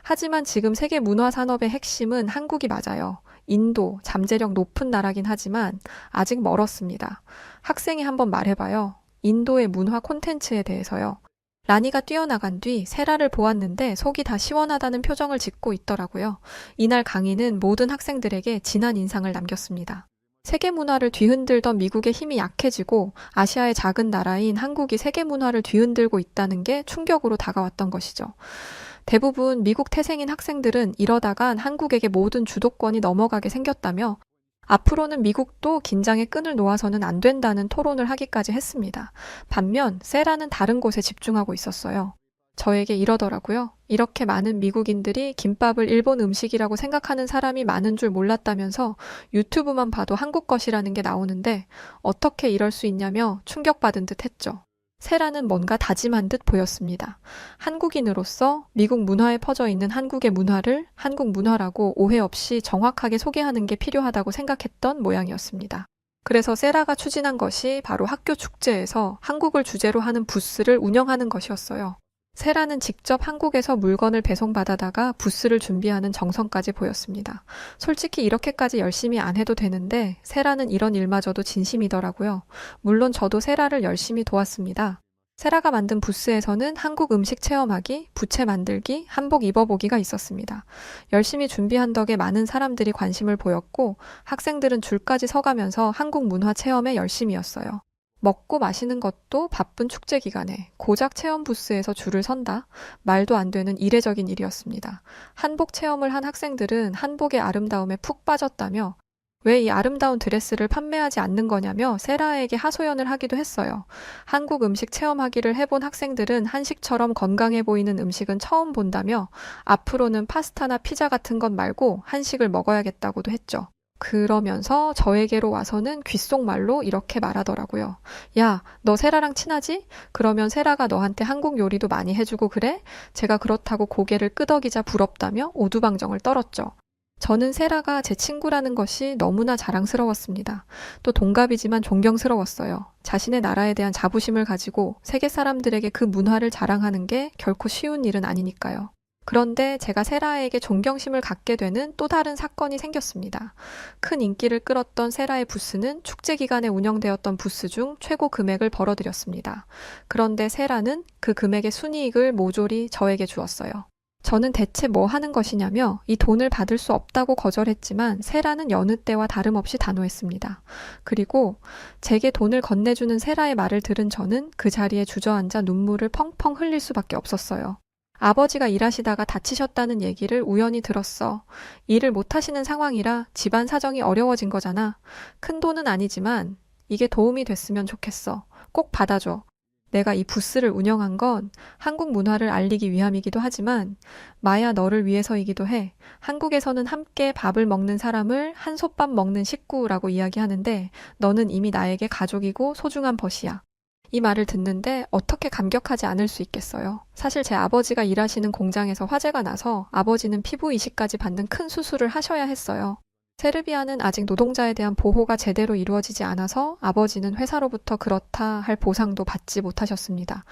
하지만 지금 세계 문화 산업의 핵심은 한국이 맞아요. 인도, 잠재력 높은 나라긴 하지만 아직 멀었습니다. 학생이 한번 말해봐요. 인도의 문화 콘텐츠에 대해서요. 라니가 뛰어나간 뒤 세라를 보았는데 속이 다 시원하다는 표정을 짓고 있더라고요. 이날 강의는 모든 학생들에게 진한 인상을 남겼습니다. 세계 문화를 뒤흔들던 미국의 힘이 약해지고 아시아의 작은 나라인 한국이 세계 문화를 뒤흔들고 있다는 게 충격으로 다가왔던 것이죠. 대부분 미국 태생인 학생들은 이러다간 한국에게 모든 주도권이 넘어가게 생겼다며 앞으로는 미국도 긴장의 끈을 놓아서는 안 된다는 토론을 하기까지 했습니다. 반면 세라는 다른 곳에 집중하고 있었어요. 저에게 이러더라고요. 이렇게 많은 미국인들이 김밥을 일본 음식이라고 생각하는 사람이 많은 줄 몰랐다면서 유튜브만 봐도 한국 것이라는 게 나오는데 어떻게 이럴 수 있냐며 충격받은 듯 했죠. 세라는 뭔가 다짐한 듯 보였습니다. 한국인으로서 미국 문화에 퍼져 있는 한국의 문화를 한국 문화라고 오해 없이 정확하게 소개하는 게 필요하다고 생각했던 모양이었습니다. 그래서 세라가 추진한 것이 바로 학교 축제에서 한국을 주제로 하는 부스를 운영하는 것이었어요. 세라는 직접 한국에서 물건을 배송받아다가 부스를 준비하는 정성까지 보였습니다. 솔직히 이렇게까지 열심히 안 해도 되는데 세라는 이런 일마저도 진심이더라고요. 물론 저도 세라를 열심히 도왔습니다. 세라가 만든 부스에서는 한국 음식 체험하기, 부채 만들기, 한복 입어보기가 있었습니다. 열심히 준비한 덕에 많은 사람들이 관심을 보였고 학생들은 줄까지 서가면서 한국 문화 체험에 열심이었어요. 먹고 마시는 것도 바쁜 축제 기간에 고작 체험 부스에서 줄을 선다? 말도 안 되는 이례적인 일이었습니다. 한복 체험을 한 학생들은 한복의 아름다움에 푹 빠졌다며 왜 이 아름다운 드레스를 판매하지 않는 거냐며 세라에게 하소연을 하기도 했어요. 한국 음식 체험하기를 해본 학생들은 한식처럼 건강해 보이는 음식은 처음 본다며 앞으로는 파스타나 피자 같은 것 말고 한식을 먹어야겠다고도 했죠. 그러면서 저에게로 와서는 귓속말로 이렇게 말하더라고요. 야, 너 세라랑 친하지? 그러면 세라가 너한테 한국 요리도 많이 해주고 그래? 제가 그렇다고 고개를 끄덕이자 부럽다며 오두방정을 떨었죠. 저는 세라가 제 친구라는 것이 너무나 자랑스러웠습니다. 또 동갑이지만 존경스러웠어요. 자신의 나라에 대한 자부심을 가지고 세계 사람들에게 그 문화를 자랑하는 게 결코 쉬운 일은 아니니까요. 그런데 제가 세라에게 존경심을 갖게 되는 또 다른 사건이 생겼습니다. 큰 인기를 끌었던 세라의 부스는 축제 기간에 운영되었던 부스 중 최고 금액을 벌어들였습니다. 그런데 세라는 그 금액의 순이익을 모조리 저에게 주었어요. 저는 대체 뭐 하는 것이냐며 이 돈을 받을 수 없다고 거절했지만 세라는 여느 때와 다름없이 단호했습니다. 그리고 제게 돈을 건네주는 세라의 말을 들은 저는 그 자리에 주저앉아 눈물을 펑펑 흘릴 수밖에 없었어요. 아버지가 일하시다가 다치셨다는 얘기를 우연히 들었어. 일을 못하시는 상황이라 집안 사정이 어려워진 거잖아. 큰 돈은 아니지만 이게 도움이 됐으면 좋겠어. 꼭 받아줘. 내가 이 부스를 운영한 건 한국 문화를 알리기 위함이기도 하지만 마야 너를 위해서이기도 해. 한국에서는 함께 밥을 먹는 사람을 한솥밥 먹는 식구라고 이야기하는데 너는 이미 나에게 가족이고 소중한 벗이야. 이 말을 듣는데 어떻게 감격하지 않을 수 있겠어요. 사실 제 아버지가 일하시는 공장에서 화재가 나서 아버지는 피부 이식까지 받는 큰 수술을 하셔야 했어요. 세르비아는 아직 노동자에 대한 보호가 제대로 이루어지지 않아서 아버지는 회사로부터 그렇다 할 보상도 받지 못하셨습니다.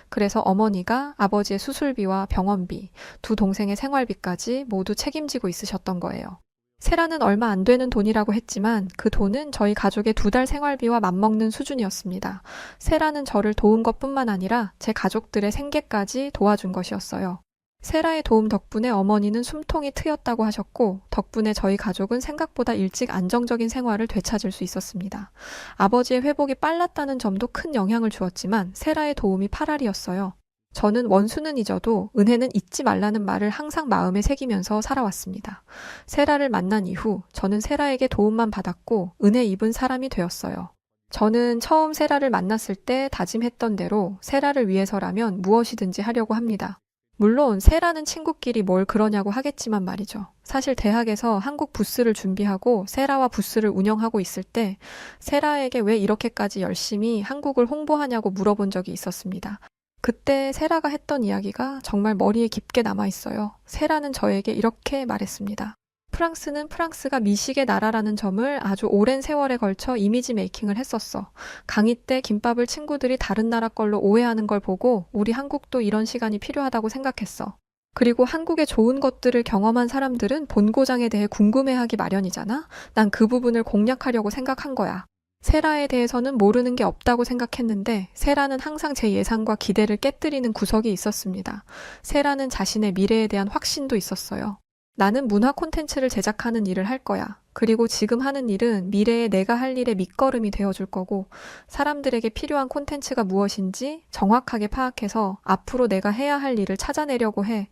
그래서 어머니가 아버지의 수술비와 병원비, 두 동생의 생활비까지 모두 책임지고 있으셨던 거예요. 세라는 얼마 안 되는 돈이라고 했지만 그 돈은 저희 가족의 2달 생활비와 맞먹는 수준이었습니다. 세라는 저를 도운 것뿐만 아니라 제 가족들의 생계까지 도와준 것이었어요. 세라의 도움 덕분에 어머니는 숨통이 트였다고 하셨고 덕분에 저희 가족은 생각보다 일찍 안정적인 생활을 되찾을 수 있었습니다. 아버지의 회복이 빨랐다는 점도 큰 영향을 주었지만 세라의 도움이 파랄이었어요. 저는 원수는 잊어도 은혜는 잊지 말라는 말을 항상 마음에 새기면서 살아왔습니다. 세라를 만난 이후 저는 세라에게 도움만 받았고 은혜 입은 사람이 되었어요. 저는 처음 세라를 만났을 때 다짐했던 대로 세라를 위해서라면 무엇이든지 하려고 합니다. 물론 세라는 친구끼리 뭘 그러냐고 하겠지만 말이죠. 사실 대학에서 한국 부스를 준비하고 세라와 부스를 운영하고 있을 때 세라에게 왜 이렇게까지 열심히 한국을 홍보하냐고 물어본 적이 있었습니다. 그때 세라가 했던 이야기가 정말 머리에 깊게 남아있어요. 세라는 저에게 이렇게 말했습니다. 프랑스는 프랑스가 미식의 나라라는 점을 아주 오랜 세월에 걸쳐 이미지 메이킹을 했었어. 강의 때 김밥을 친구들이 다른 나라 걸로 오해하는 걸 보고 우리 한국도 이런 시간이 필요하다고 생각했어. 그리고 한국의 좋은 것들을 경험한 사람들은 본고장에 대해 궁금해하기 마련이잖아? 난 그 부분을 공략하려고 생각한 거야. 세라에 대해서는 모르는 게 없다고 생각했는데 세라는 항상 제 예상과 기대를 깨뜨리는 구석이 있었습니다. 세라는 자신의 미래에 대한 확신도 있었어요. 나는 문화 콘텐츠를 제작하는 일을 할 거야. 그리고 지금 하는 일은 미래에 내가 할 일의 밑거름이 되어줄 거고 사람들에게 필요한 콘텐츠가 무엇인지 정확하게 파악해서 앞으로 내가 해야 할 일을 찾아내려고 해.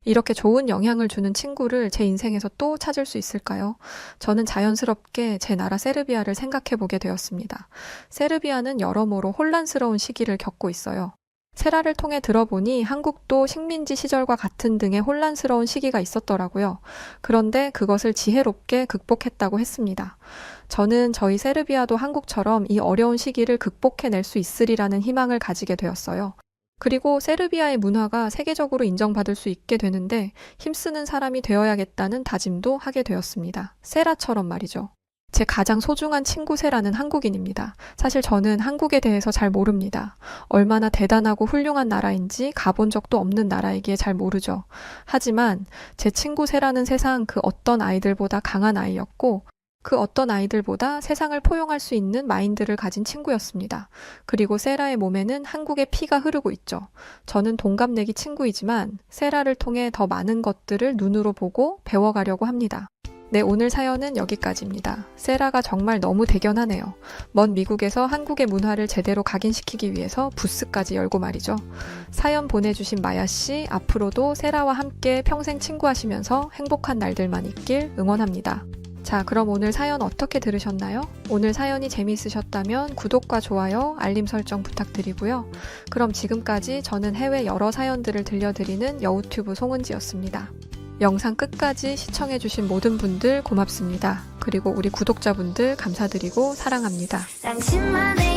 이렇게 좋은 영향을 주는 친구를 제 인생에서 또 찾을 수 있을까요? 저는 자연스럽게 제 나라 세르비아를 생각해 보게 되었습니다. 세르비아는 여러모로 혼란스러운 시기를 겪고 있어요. 세라를 통해 들어보니 한국도 식민지 시절과 같은 등의 혼란스러운 시기가 있었더라고요. 그런데 그것을 지혜롭게 극복했다고 했습니다. 저는 저희 세르비아도 한국처럼 이 어려운 시기를 극복해낼 수 있으리라는 희망을 가지게 되었어요. 그리고 세르비아의 문화가 세계적으로 인정받을 수 있게 되는데 힘쓰는 사람이 되어야겠다는 다짐도 하게 되었습니다. 세라처럼 말이죠. 제 가장 소중한 친구 세라는 한국인입니다. 사실 저는 한국에 대해서 잘 모릅니다. 얼마나 대단하고 훌륭한 나라인지 가본 적도 없는 나라이기에 잘 모르죠. 하지만 제 친구 세라는 세상 그 어떤 아이들보다 강한 아이였고 그 어떤 아이들보다 세상을 포용할 수 있는 마인드를 가진 친구였습니다. 그리고 세라의 몸에는 한국의 피가 흐르고 있죠. 저는 동갑내기 친구이지만 세라를 통해 더 많은 것들을 눈으로 보고 배워가려고 합니다. 네, 오늘 사연은 여기까지입니다. 세라가 정말 너무 대견하네요. 먼 미국에서 한국의 문화를 제대로 각인시키기 위해서 부스까지 열고 말이죠. 사연 보내주신 마야씨, 앞으로도 세라와 함께 평생 친구하시면서 행복한 날들만 있길 응원합니다. 자, 그럼 오늘 사연 어떻게 들으셨나요? 오늘 사연이 재미있으셨다면 구독과 좋아요, 알림 설정 부탁드리고요. 그럼 지금까지 저는 해외 여러 사연들을 들려드리는 여우튜브 송은지였습니다. 영상 끝까지 시청해주신 모든 분들 고맙습니다. 그리고 우리 구독자분들 감사드리고 사랑합니다. 당신만의